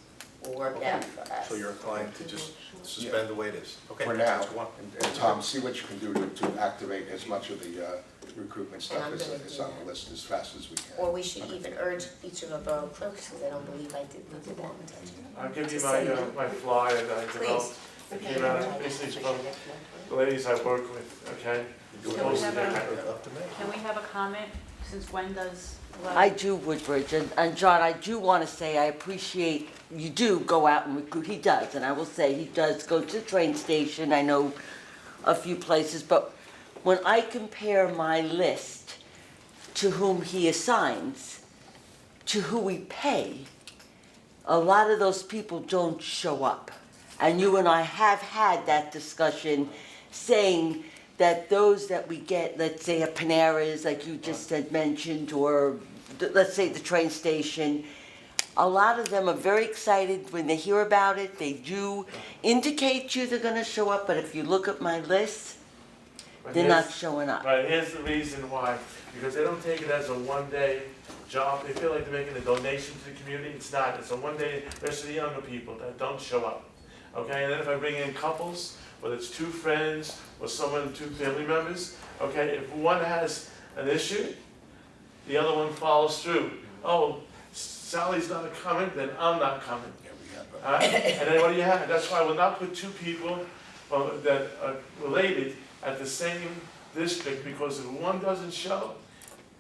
will work out for us. So you're inclined to just suspend the way it is? Okay, for now. that's one. And Tom, see what you can do to activate as much of the recruitment stuff I'm as gonna is do on that. the list as fast as we Or can. we should even urge each of our borough clerks, because I don't believe I did that in touch. I'll give you To my, send them. my flyer that I Please. developed. It came out basically from the ladies I work with, okay? Can we have Can we have a comment, since Gwen does a lot of- I do, Woodbridge, and John, I do want to say I appreciate, you do go out and recruit, he does, and I will say, he does go to the train station, I know a few places, but when I compare my list to whom he assigns, to who we pay, a lot of those people don't show up. And you and I have had that discussion, saying that those that we get, let's say a Panera's, like you just had mentioned, or let's say the train station, a lot of them are very excited when they hear about it. They do indicate to you they're gonna show up, but if you look at my list, But they're here's- not showing up. Right, here's the reason why, because they don't take it as a one-day job, they feel like they're making a donation to the community, it's not, it's a one-day, especially the younger people that don't show up, okay, and then if I bring in couples, whether it's two friends or someone, two family members, okay, if one has an issue, the other one follows through. Oh, Sally's not coming, then I'm not coming. Yeah, we have, And then what do you have? That's why we'll not put two people that are related at the same district, because if one doesn't show,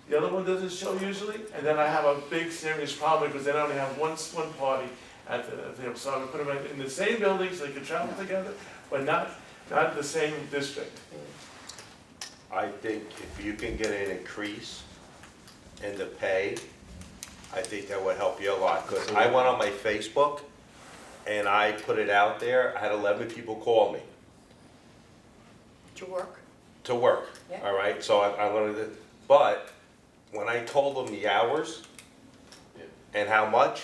the other one doesn't show usually, and then I have a big serious problem because then I only have one party at the, so I would put them in the same building so they can travel together, but not the same district. I think if you can get an increase in the pay, I think that would help you a lot. Because I went on my Facebook and I put it out there, I had 11 people call me To work? to work, Yeah. all right? So I wanted to, but when I told them the hours and how much,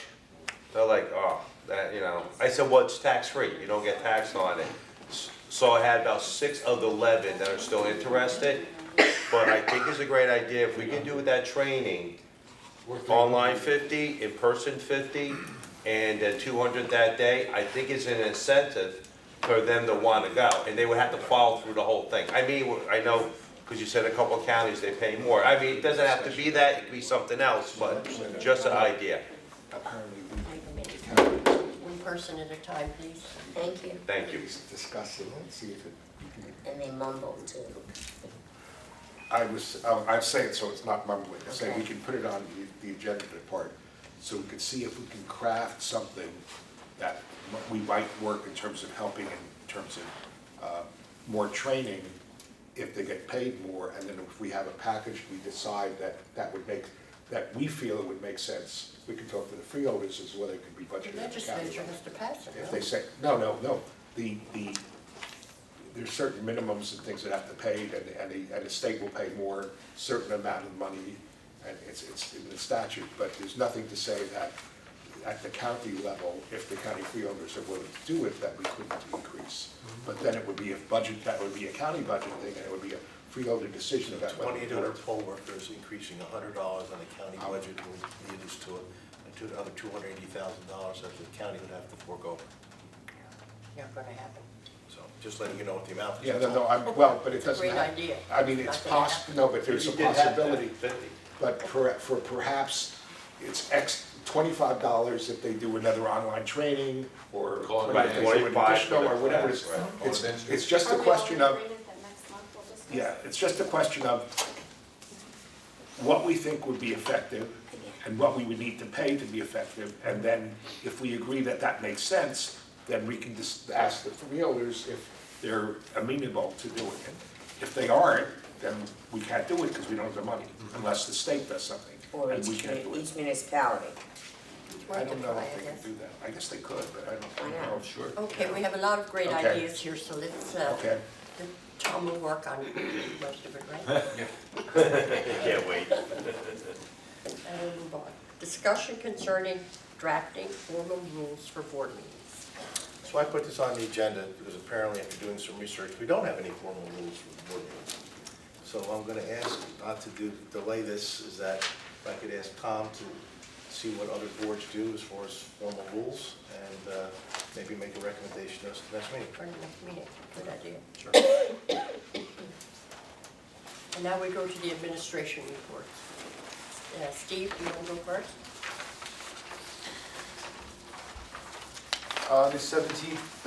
they're like, oh, that, you know. I said, well, it's tax-free, you don't get taxed on it. So I had about 6 of the 11 that are still interested, but I think it's a great idea if we can do that training, online 50, in person 50, and then 200 that day. I think it's an incentive for them to want to go, and they would have to follow through the whole thing. I mean, I know, because you said a couple of counties, they pay more. I mean, it doesn't have to be that, it could be something else, but just an idea. apparently we One person at a time, please. Thank you. Thank you. discuss it and see if it, we can And they mumble too. I say it so it's not mumbling, I say we can put it on the agenda part, so we can see if we can craft something that we might work in terms of helping, in terms of more training, if they get paid more, and then if we have a package, we decide that would make, that we feel it would make sense, we can talk to the freeholders as well, it could be The budgeted at the county legislature level. has to pass it, If no? they say, no, there's certain minimums and things that have to pay, and the state will pay more, certain amount of money, and it's in the statute, but there's nothing to say that at the county level, if the county freeholders are willing to do it, that we couldn't increase. But then it would be a budget, that would be a county budget thing, and it would be a freeholder decision about whether to do it. 2,800 poll workers increasing $100 on the county budget will lead us to another $280,000 that the county would have to fork over. Not gonna happen. So just letting you know what the amount is. Yeah, well, but it doesn't Great have, idea. I mean, it's Not gonna possible, no, but there's a You did have that, possibility. 50. But for perhaps, it's $25 if they do another online training, or Call it if they do an 25 additional, for or the whatever. class, It's just a Are we all question in of, agreement that next month we'll discuss? yeah, it's just a question of what we think would be effective, and what we would need to pay to be effective, and then if we agree that that makes sense, then we can just ask the freeholders if they're amenable to doing it. If they aren't, then we can't do it because we don't have the money, unless the state does something, Or and we can't do it. each municipality. I don't know if they can do that. I guess they could, but I don't Why know. not? Sure. Okay, we have a lot of great Okay. ideas here, so let's, Okay. Tom will work on most of it, right? Can't wait. And we'll move on. Discussion concerning drafting formal rules for board meetings. So I put this on the agenda because apparently after doing some research, we don't have any formal rules for the board meetings. So I'm going to ask not to delay this, is that if I could ask Tom to see what other boards do as far as formal rules and maybe make a recommendation to us at the next meeting. For the next meeting, good idea. Sure. And now we go to the administration reports. Steve, you want to go first? The 17th,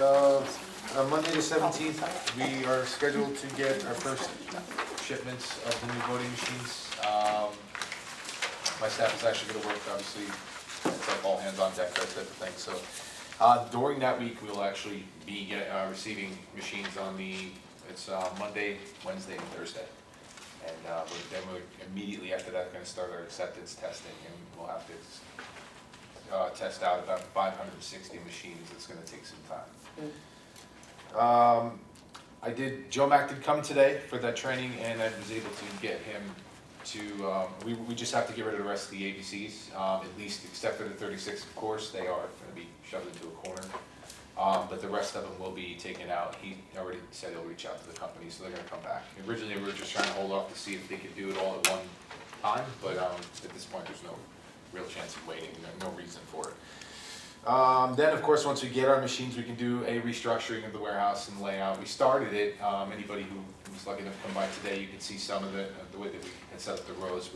on Monday the 17th, we are scheduled to get our first shipments of the new voting machines. My staff is actually going to work, obviously, it's like all hands on deck, that type of thing. So during that week, we'll actually be receiving machines on it's Monday, Wednesday, and Thursday. And then we're immediately after that going to start our acceptance testing, and we'll have to test out about 560 machines. It's going to take some time. Joe Mack did come today for that training, and I was able to get him to, we just have to get rid of the rest of the ABCs, at least except for the 36, of course. They are going to be shoved into a corner. But the rest of them will be taken out. He already said he'll reach out to the company, so they're going to come back. Originally, we were just trying to hold off to see if they could do it all at one time, but at this point, there's no real chance of waiting, no reason for it. Then, of course, once we get our machines, we can do a restructuring of the warehouse and layout. We started it. Anybody who was lucky enough to come by today, you can see some of the way that we had set up the rows.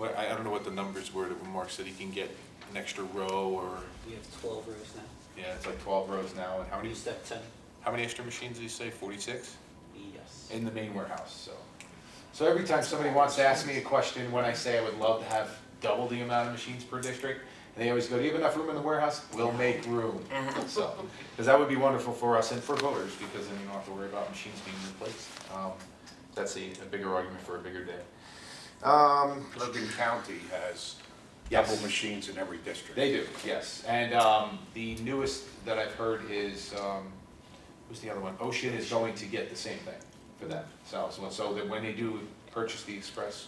I don't know what the numbers were that Mark said he can get an extra row or. We have 12 rows now. Yeah, it's like 12 rows now. And how many? We used to have 10. How many extra machines did you say? 46? Yes. In the main warehouse. So every time somebody wants to ask me a question, when I say I would love to have double the amount of machines per district, and they always go, "Do you have enough room in the warehouse?" We'll make room. So, because that would be wonderful for us and for voters, because then you don't have to worry about machines being replaced. That's a bigger argument for a bigger day. Logan County has Yes. double machines in every district. They do, yes. And the newest that I've heard is, who's the other one? Ocean is going to get the same thing for them. So that when they do purchase the express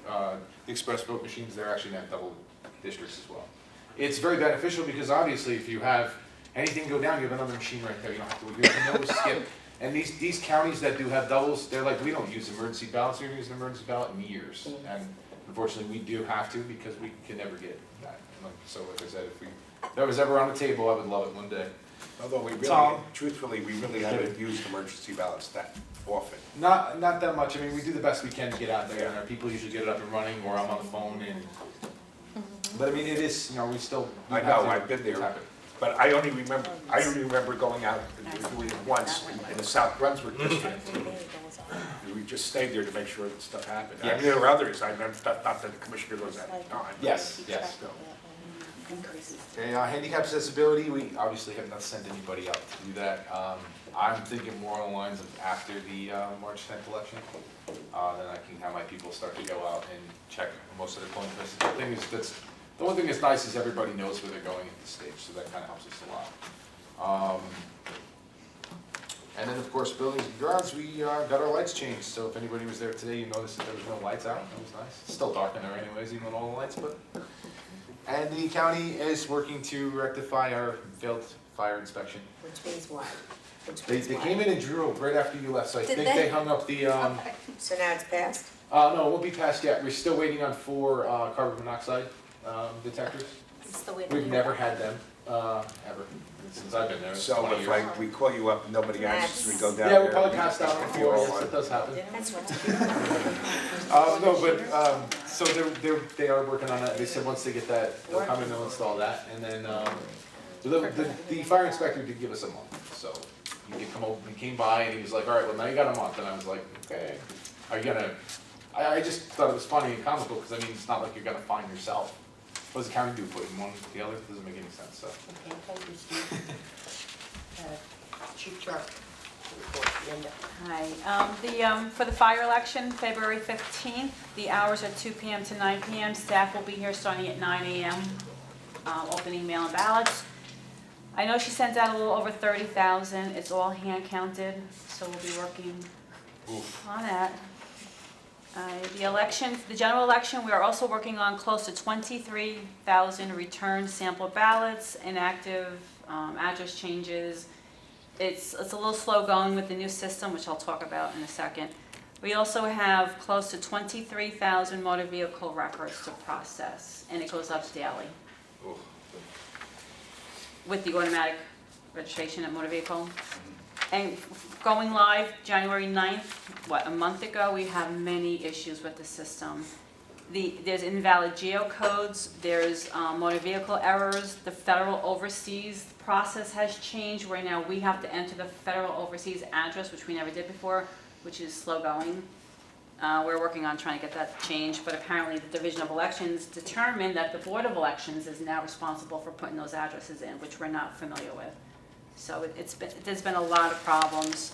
vote machines, they're actually going to have double districts as well. It's very beneficial because obviously if you have anything go down, you have another machine right there. You don't have to skip. And these counties that do have doubles, they're like, we don't use emergency ballots. We haven't used an emergency ballot in years. And unfortunately, we do have to because we can never get that. So like I said, if that was ever on the table, I would love it one day. Although we really, Tom? truthfully, we really haven't used emergency ballots that often. Not that much. I mean, we do the best we can to get out there, and our people usually get it up and running, or I'm on the phone. But I mean, it is, we still. I know, I've been there, but I only remember going out and doing it once in the South Brunswick district. We just stayed there to make sure that stuff happened. I mean, there were others, not that the commissioner was at the time. Yes. So. Okay, handicap accessibility, we obviously have not sent anybody out to do that. I'm thinking more along the lines of after the March 10th election. Then I can have my people start to go out and check most of the polling places. The one thing that's nice is everybody knows where they're going at this stage, so that kind of helps us a lot. And then, of course, buildings and grounds, we got our lights changed. So if anybody was there today, you noticed that there was no lights out. That was nice. It's still dark in there anyways, even with all the lights. And the county is working to rectify our failed fire inspection. Which means what? They came in and drew right after you left, so I think they hung up the, So now it's passed? no, it won't be passed yet. We're still waiting on 4 carbon monoxide detectors. We've never had them, ever, since I've been there. It's So 20 if years. we call you up and nobody answers, we go down there. Yeah, we're probably passed out on 4, yes, it does happen. That's what. No, but, so they are working on that. They said once they get that, they'll come and they'll install that. And then, the fire inspector did give us a month, so he came by and he was like, all right, well, now you got a month. And I was like, okay, are you gonna, I just thought it was funny and comical, because I mean, it's not like you're gonna find yourself. What does the county do, put in one with the other? It doesn't make any sense, so. Okay, thank you, Steve. Chief Sharp. Linda. Hi, for the fire election, February 15th, the hours are 2 PM to 9 PM. Staff will be here starting at 9 AM, opening mail and ballots. I know she sent out a little over 30,000, it's all hand counted, so we'll be working on that. The general election, we are also working on close to 23,000 returned sample ballots, inactive address changes. It's a little slow going with the new system, which I'll talk about in a second. We also have close to 23,000 motor vehicle records to process, and it goes up daily. With the automatic registration of motor vehicle. And going live January 9th, a month ago, we have many issues with the system. There's invalid geocodes, there's motor vehicle errors, the federal overseas process has changed, where now we have to enter the federal overseas address, which we never did before, which is slow going. We're working on trying to get that changed, but apparently the Division of Elections determined that the Board of Elections is now responsible for putting those addresses in, which we're not familiar with. So there's been a lot of problems.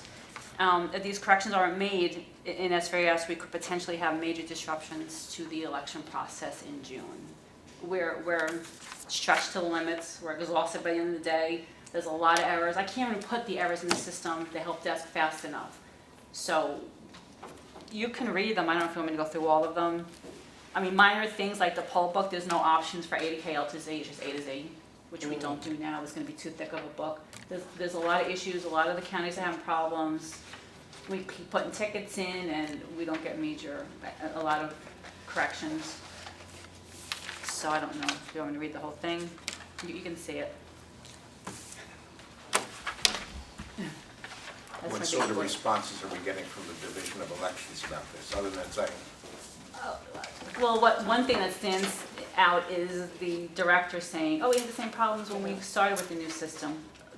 If these corrections aren't made in SVS, we could potentially have major disruptions to the election process in June. We're stretched to the limits, we're exhausted by the end of the day, there's a lot of errors. I can't even put the errors in the system, the help desk, fast enough. So you can read them, I don't know if you want me to go through all of them. I mean, minor things like the poll book, there's no options for A to K, L to Z, it's just A to Z, which we don't do now, it's gonna be too thick of a book. There's a lot of issues, a lot of the counties are having problems. We keep putting tickets in and we don't get a lot of corrections. So I don't know if you want me to read the whole thing, you can see it. That's What my sort big of book. responses are we getting from the Division of Elections about this, other than saying, Well, one thing that stands out is the director saying, oh, we had the same problems when we started with the new system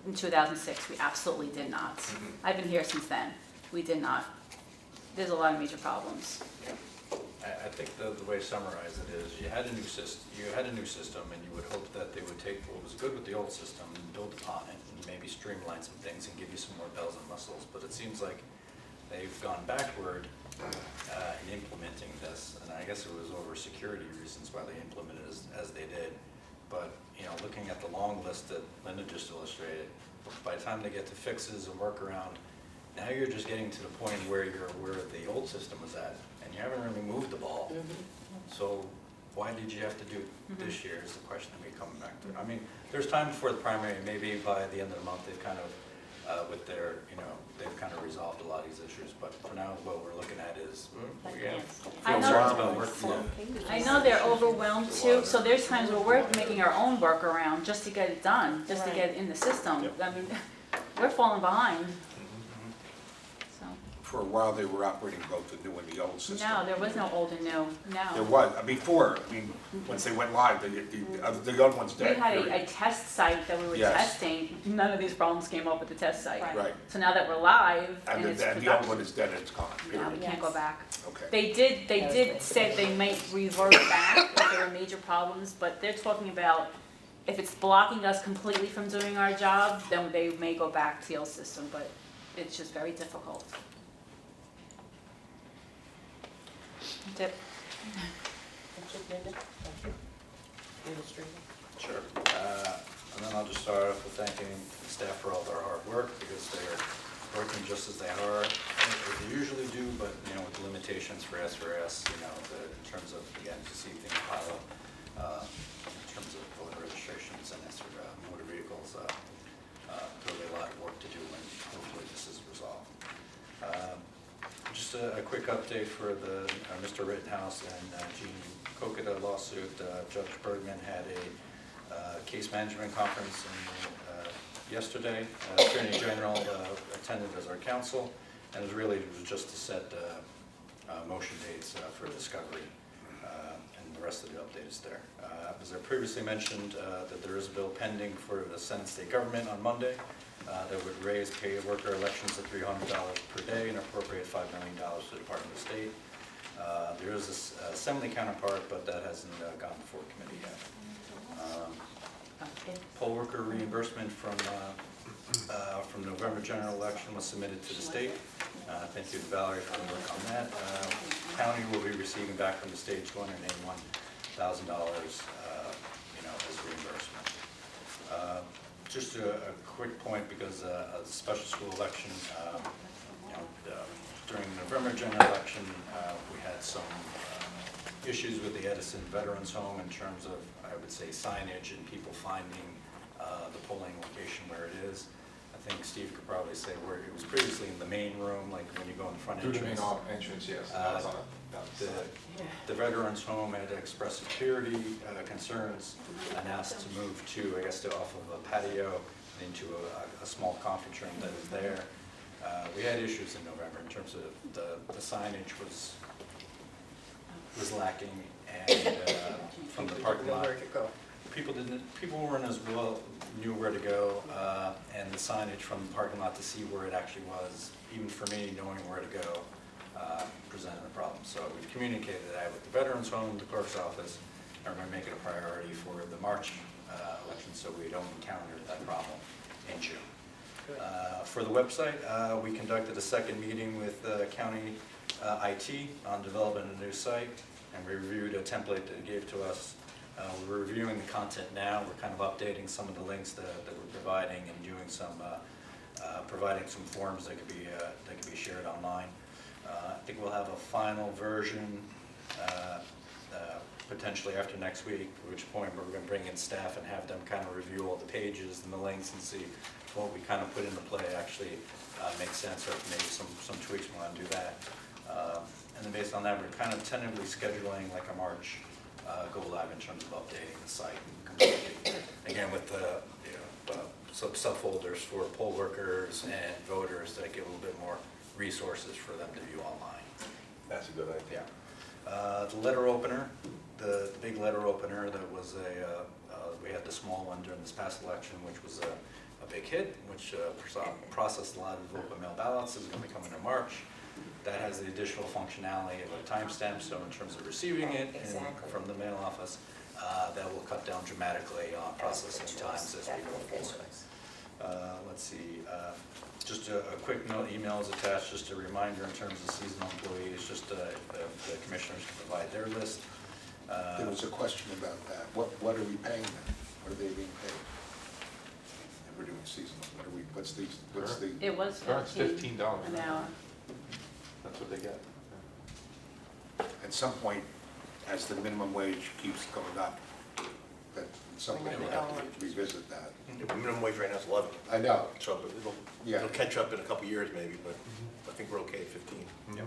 in 2006. We absolutely did not. I've been here since then. We did not. There's a lot of major problems. I think the way to summarize it is you had a new system, and you would hope that they would take what was good with the old system and build upon it and maybe streamline some things and give you some more bells and whistles. But it seems like they've gone backward in implementing this, and I guess it was over security reasons why they implemented it as they did. But looking at the long list that Linda just illustrated, by the time they get to fixes and workaround, now you're just getting to the point where you're where the old system was at, and you haven't really moved the ball. So why did you have to do this year is the question that we come back to. I mean, there's time before the primary, maybe by the end of the month they've kind of, with their, they've kind of resolved a lot of these issues, but for now what we're looking at is, we have I know- concerns about workflow. I know they're overwhelmed too, so there's times where we're making our own workaround just to get it done, just to get it in the system. I mean, we're falling behind. So, for a while they were operating both the new and the old system? no, there was no old and new, There no. was, before, once they went live, the other one's We dead. had period. a test site that we were Yes. testing, none of these problems came up with the test site. Right, So now that we're live and and it's the old production, one is dead and it's gone, now we period. can't go back. Okay. They did say they might revert back if there were major problems, but they're talking about if it's blocking us completely from doing our job, then they may go back to the old system, but it's just very difficult. That's it. That's it, Linda? Thank you. Administrator? Sure. And then I'll just start off with thanking the staff for all their hard work, because they're working just as they are, as they usually do, but, with the limitations for SRS, in terms of, again, to see things pile up, in terms of voter registrations and motor vehicles, really a lot of work to do, and hopefully this is resolved. Just a quick update for the Mr. Rittenhouse and Jean Kokita lawsuit. Judge Bergman had a case management conference yesterday. Attorney General attended as our counsel, and it was just to set motion dates for discovery, and the rest of the update is there. As I previously mentioned, that there is a bill pending for the Senate State Government on Monday that would raise paid worker elections to $300 per day and appropriate $5 million to the Department of State. There is this assembly counterpart, but that hasn't gone before committee yet. Poll worker reimbursement from from November general election was submitted to the state. Thank you to Valerie for the work on that. County will be receiving back from the state $281,000, as reimbursement. Just a quick point, because of the special school election, during the November general election, we had some issues with the Edison Veterans Home in terms of, I would say, signage and people finding the polling location where it is. I think Steve could probably say where it was previously in the main room, like when you go in the front Through entrance. the main entrance, yes. That was on the side. The Veterans Home had expressed security concerns and asked to move to, I guess, off of a patio into a small conference room that is there. We had issues in November in terms of the signage was lacking, and from the parking lot. Nowhere to go. People weren't as well, knew where to go, and the signage from the parking lot to see where it actually was, even for me, knowing where to go, presented a problem. So we've communicated that with the Veterans Home, the clerk's office, and we're going to make it a priority for the March election so we don't encounter that problem in June. For the website, we conducted a second meeting with county IT on developing a new site, and we reviewed a template that it gave to us. We're reviewing the content now. We're kind of updating some of the links that we're providing and doing some, providing some forms that could be shared online. I think we'll have a final version potentially after next week, at which point we're going to bring in staff and have them kind of review all the pages and the links and see what we kind of put into play actually makes sense, or if maybe some tweaks we want to do that. And then based on that, we're kind of tentatively scheduling like a March go live in terms of updating the site completely. Again, with the subfolders for poll workers and voters that give a little bit more resources for them to view online. That's a good idea. Yeah. The letter opener, the big letter opener that was we had the small one during this past election, which was a big hit, which processed a lot of open mail ballots, is going to be coming in March. That has the additional functionality of a timestamp, so in terms of receiving it from the mail office, that will cut down dramatically on processing times as we go forward. Let's see, just a quick note, email is attached, just a reminder in terms of seasonal employees, just the commissioners can provide their list. There was a question about that. What are we paying them? What are they being paid? If we're doing seasonal, what's the? It was It's $15 an hour. That's what they get. At some point, as the minimum wage keeps going up, that at some point we'll have to revisit that. The minimum wage right now is 11, I know, so it'll catch up in a couple years maybe, but I think we're okay at 15. Yep.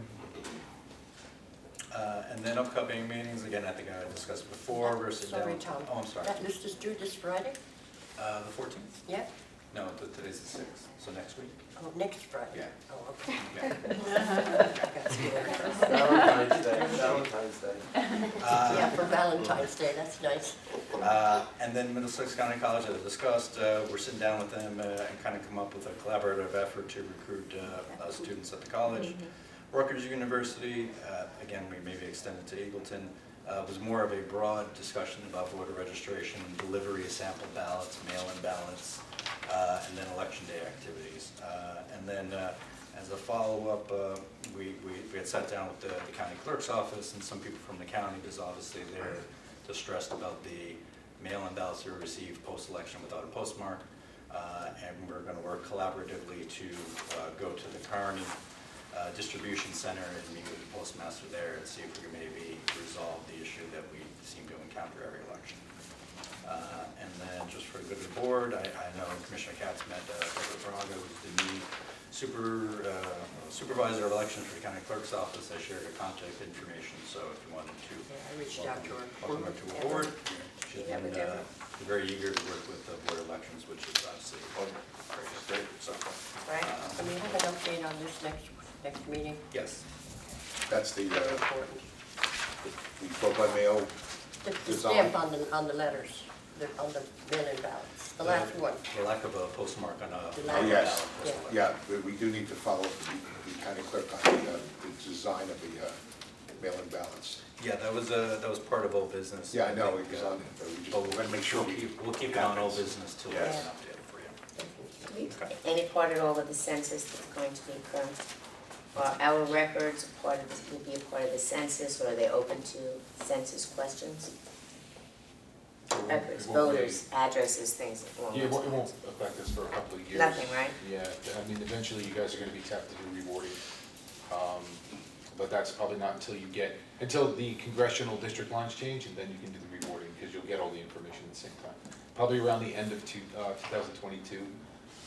And then upcoming meetings, again, I think I discussed it before, we're sitting down. Sorry, Tom. Oh, I'm sorry. That list is due this Friday? The 14th? Yeah? No, today's the 6th, so next week. Oh, next Friday? Yeah. Oh, okay. Yeah. I got scared. Valentine's Day. Yeah, for Valentine's Day, that's nice. And then Middlesex County College, as I discussed, we're sitting down with them and kind of come up with a collaborative effort to recruit students at the college. Rutgers University, again, we maybe extended to Eagleton, was more of a broad discussion about voter registration, delivery of sample ballots, mail-in ballots, and then election day activities. And then as a follow-up, we had sat down with the county clerk's office and some people from the county, because obviously they're distressed about the mail-in ballots that were received post-election without a postmark. And we're going to work collaboratively to go to the Kearney distribution center and meet with the postmaster there and see if we can maybe resolve the issue that we seem to encounter every election. And then just for the good of the board, I know Commissioner Katz met Deborah Braga, who's the new supervisor of elections for the county clerk's office. I shared her contact information, so if you wanted to Yeah, I reached out to her. welcome her to a board. She's been very eager to work with the board elections, which is obviously great. So, Right, and we have an update on this next meeting. yes. that's the Very important. vote by mail The design. stamp on the letters, on the mail-in ballots, the last one. The lack of a postmark on a The Oh, last- yes, Yeah. yeah, we do need to follow the county clerk on the design of the mail-in ballots. Yeah, that was part of old business. Yeah, I know, think, it was on it, but we but just, we're gonna make sure we. we'll keep it on old business till we Yes. have an update for you. Any part at all of the census that's going to be occurring? Are our records a part of this, will be a part of the census, or are they open to census questions? Records, It won't be- voters, addresses, things along Yeah, it those won't lines. affect us for a couple of years. Nothing, right? Yeah, I mean, eventually you guys are gonna be tapped to do rewarding. But that's probably not until the congressional district lines change, and then you can do the rewarding, because you'll get all the information at the same time. Probably around the end of 2022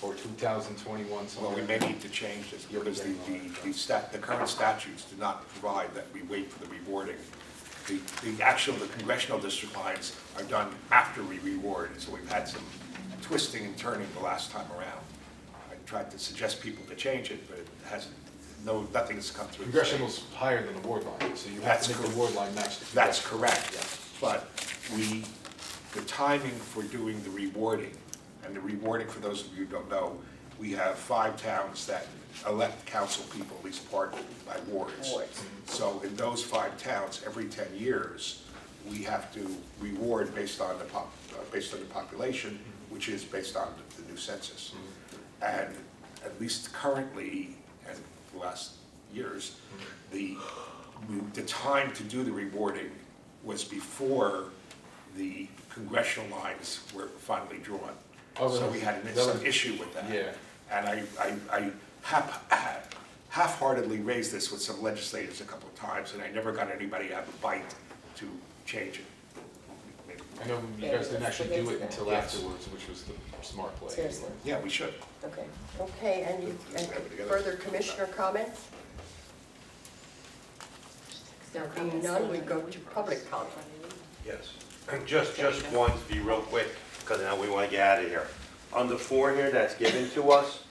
or 2021, Well, we somewhere. may need to change this because the current statutes do not provide that we wait for the rewarding. The congressional district lines are done after we reward, so we've had some twisting and turning the last time around. I tried to suggest people to change it, but it hasn't, nothing has come through. Congressional's higher than the ward line, so you have to make the ward line match the That's congressional. correct, Yeah. but the timing for doing the rewarding, and the rewarding, for those of you who don't know, we have 5 towns that elect council people, at least part by wards. Wards. So in those 5 towns, every 10 years, we have to reward based on the population, which is based on the new census. And at least currently, and the last years, the time to do the rewarding was before the congressional lines were finally drawn. Oh, So really? we had That some was- issue with that. Yeah. And I half-heartedly raised this with some legislators a couple of times, and I never got anybody to have a bite to change it. I know you Yeah, guys didn't let's actually look do into it until that. afterwards, which was the smart play. Seriously, Yeah, we should. okay. Okay, any further commissioner comments? No Being comments. none, we go to public comment. Yes. Just one, to be real quick, because now we want to get out of here. On the form here that's given to us,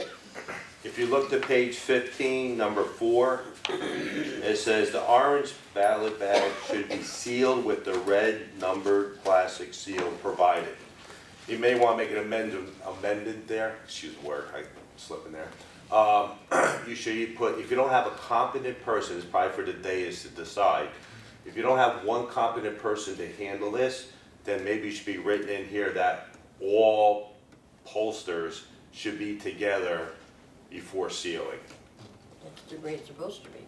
if you look to page 15, number 4, it says the orange ballot bag should be sealed with the red numbered plastic seal provided. You may want to make an amendment there, excuse the word, I slip in there. You should put, if you don't have a competent person, it's probably for the dais to decide. If you don't have one competent person to handle this, then maybe it should be written in here that all pollsters should be together before sealing. That's the way it's supposed to be.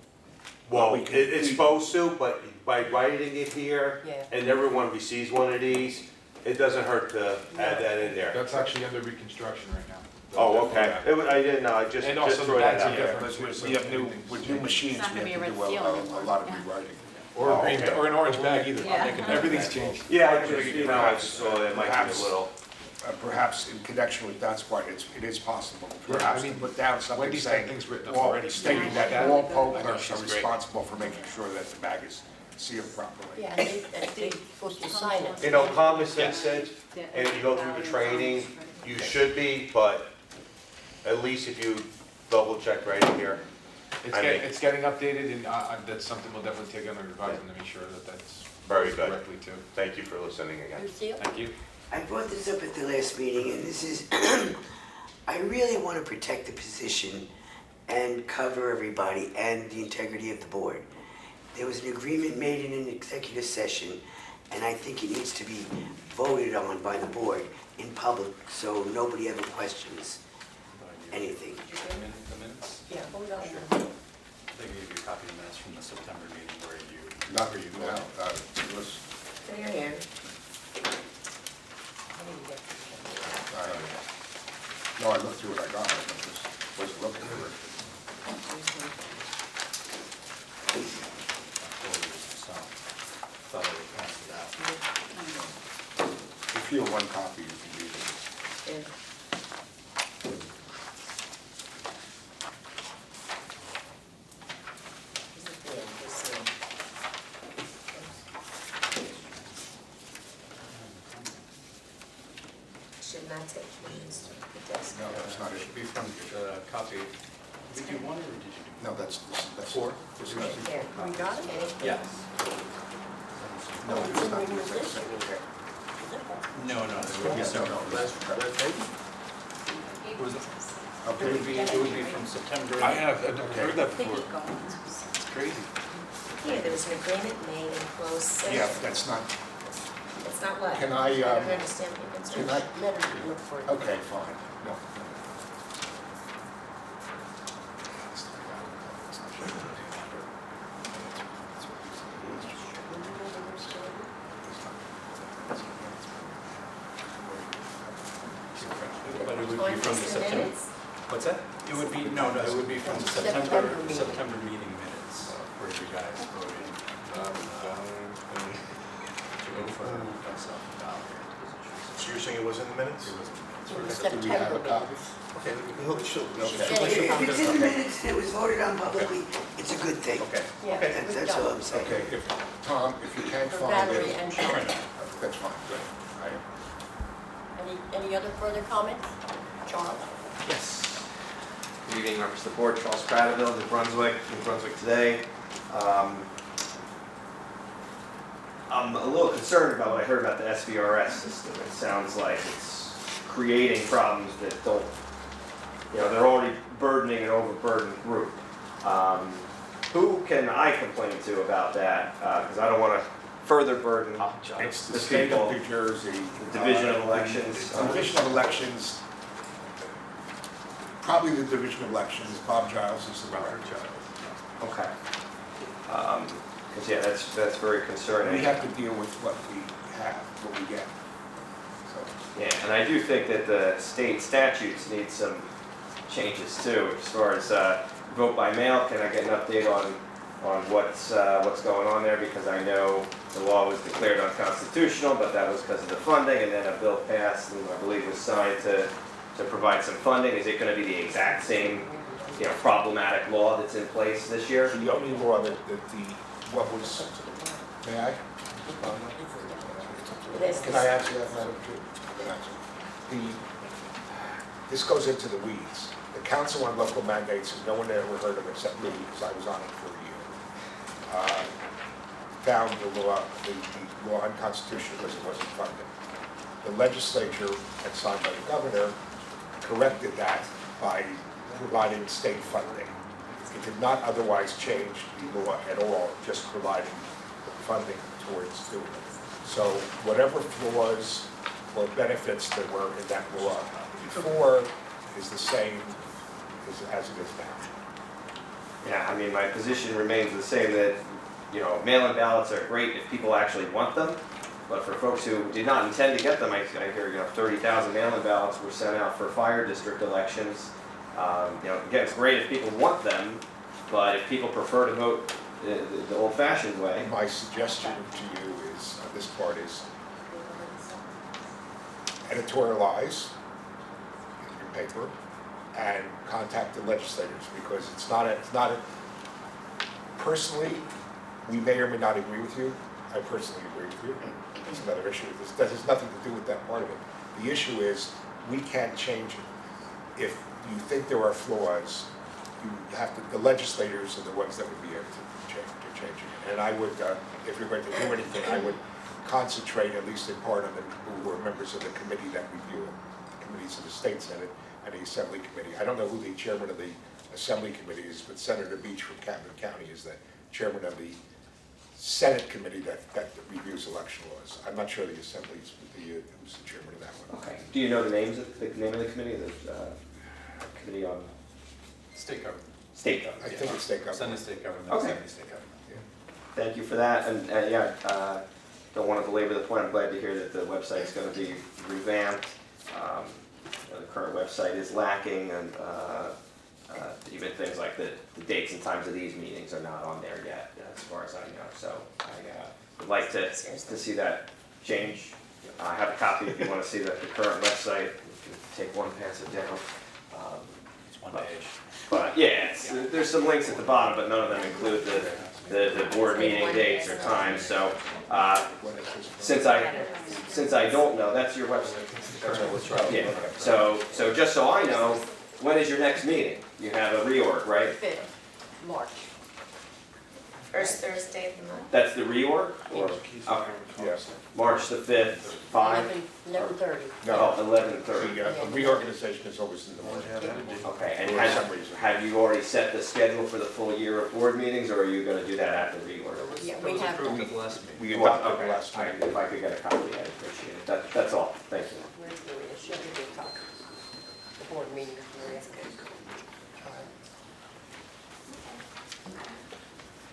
Well, we can- it's supposed to, but by writing it here, Yeah. and everyone receives one of these, it doesn't hurt to add that in there. That's actually under reconstruction right now. Oh, okay. I didn't know, I just And also throw that the out bags are there. different. Because we have new, with new machines, It's not we gonna have be to a do red seal a anymore. lot of Yeah. rewriting. Or a green, okay. or an orange bag either. Yeah. Everything's changed. Yeah, I just, you know, I just saw that might be Perhaps- a little. Perhaps in connection with that part, it is possible, Yeah, I perhaps to mean, put down something Wendy's got saying, things written up all- already. stating that Yeah. all poll I know, clerks are she's great. responsible for making sure that the bag is sealed properly. Yeah, and they're supposed to sign it. You know, common sense says, and if you go through the training, you should be, but at least if you double check right in here. It's getting updated, and that's something we'll definitely take under advisement to make sure that that's Very good. correctly too. Thank you for listening again. Lucille? Thank you. I brought this up at the last meeting, and this is, I really want to protect the position and cover everybody and the integrity of the board. There was an agreement made in an executive session, and I think it needs to be voted on by the board in public, so nobody ever questions anything. The minutes? Yeah, hold on. They gave you a copy of the minutes from the September meeting where you. Not for you now, it was, They're here. no, I looked through it, I got it, I just wasn't looking for it. Thought I would pass it out. If you have one copy, you can use it. Yeah. This is the end, this is, should not take minutes to the desk. No, that's not it. Should be from the copy. Did you want it or did you do? No, that's. Four? This is- Here. We got it? Yes. No, It's it's in not. the new edition. No, there would be No, several. no, that's- Was it? Okay. It would be from September. I have, I've heard that before. It's crazy. Here, there was an agreement made in closed session. Yeah, that's not, It's not what? Can I, don't understand what you're can saying. I, Let her look for it. okay, fine, no. from the Just September. minutes? What's that? It would be, no, it would be from the September meeting. September meeting minutes, where you guys voted to go for myself and Valerie. So you're saying it was in the minutes? It was in The the minutes. September copy? meetings. Okay, he'll, she'll, If it's in the minutes and it was voted on publicly, it's a good thing. okay. Yeah, Okay. we've That's done all it. I'm saying. Okay, if, Tom, if you can't For find Valerie it, and John. that's fine, good. Any other further comments? Charles? Yes. Good evening, members of the board. Charles Prattville, New Brunswick today. I'm a little concerned about what I heard about the SVRS system. It sounds like it's creating problems that don't, they're already burdening an overburdened group. Who can I complain to about that? Because I don't want to further burden It's the the state of people. New Jersey. The Division of Elections. The Division of Elections, probably the Division of Elections, Bob Giles is the rep. Okay. Because, yeah, that's very concerning. We have to deal with what we have, what we get. So, Yeah, and I do think that the state statutes need some changes too, as far as vote by mail. Can I get an update on what's going on there? Because I know the law was declared unconstitutional, but that was because of the funding, and then a bill passed and I believe was signed to provide some funding. Is it going to be the exact same, problematic law that's in place this year? the only law what was, may I? Can I answer that, Madam Chair? This goes into the weeds. The Council on Local Mandates, no one ever heard of it except me, because I was on it for a year, found the law unconstitutional because it wasn't funded. The legislature, and signed by the governor, corrected that by providing state funding. It did not otherwise change the law at all, just providing funding towards doing it. So whatever flaws or benefits that were in that law before is the same as it is now. Yeah, I mean, my position remains the same that, mail-in ballots are great if people actually want them. But for folks who did not intend to get them, I hear 30,000 mail-in ballots were sent out for fire district elections. Again, it's great if people want them, but if people prefer to vote the old-fashioned way. My suggestion to you is, this part is editorialize in your paper and contact the legislators, because it's not a, personally, we may or may not agree with you. I personally agree with you. It's another issue. This has nothing to do with that part of it. The issue is, we can't change it. If you think there are flaws, you have to, the legislators are the ones that would be able to change it. And I would, if you're going to do anything, I would concentrate, at least in part, on the people who are members of the committee that review it, the committees of the State Senate and the Assembly Committee. I don't know who the chairman of the Assembly Committee is, but Senator Beach from Camden County is the chairman of the Senate Committee that reviews election laws. I'm not sure the Assembly's who's the chairman of that one. Okay. Do you know the name of the committee? The committee on State government. state government. I think it's state government. Senate state government, Okay. Senate state government. Thank you for that, and don't want to belabor the point. I'm glad to hear that the website's going to be revamped. The current website is lacking, and even things like the dates and times of these meetings are not on there yet, as far as I know. So I would like to see that change. I have a copy if you want to see the current website. You can take one, pass it down. It's one page. But yeah, there's some links at the bottom, but none of them include the board meeting dates or times. So since I don't know, that's your website. That's right. Yeah. So just so I know, when is your next meeting? You have a reorg, right? 5th March. First Thursday of the month. That's the reorg? Or, okay. Yes. March the 5th, 5? 11:30. Oh, No, 11:30. the reorganization is always in the morning. Okay, and For some reason. have you already set the schedule for the full year of board meetings, or are you going to do that at the reorg? Yeah, we have to. Approved at the last meeting. We adopted Okay, the last all right, time. if I could get a copy, I'd appreciate it. That's all, thank you. Where's Maria? She'll give you a copy. The board meeting is Maria.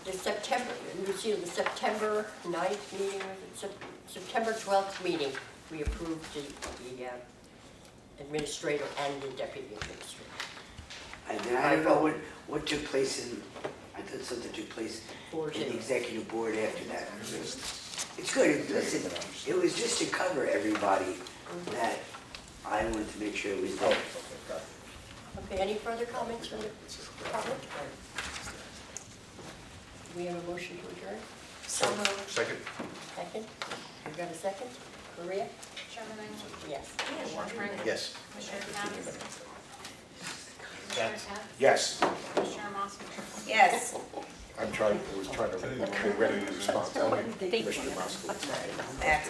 The September, you see the September 9th meeting, September 12th meeting, we approved the administrator and the deputy administrator. And then I don't know what took place I thought something took place Or in the zero. executive board after that. It's good, listen, it was just to cover everybody that I wanted to make sure it was done. Okay, any further comments from the public? We have a motion to adjourn? So moved. Second? Second? You got a second? Maria? Chairman Engel? Yes. Commissioner Frank? Yes. Commissioner Thomas? Yes. Commissioner Hess? Yes, Commissioner Moskowitz? Yes. I was trying to be ready to respond, tell me, Commissioner Moskowitz. That's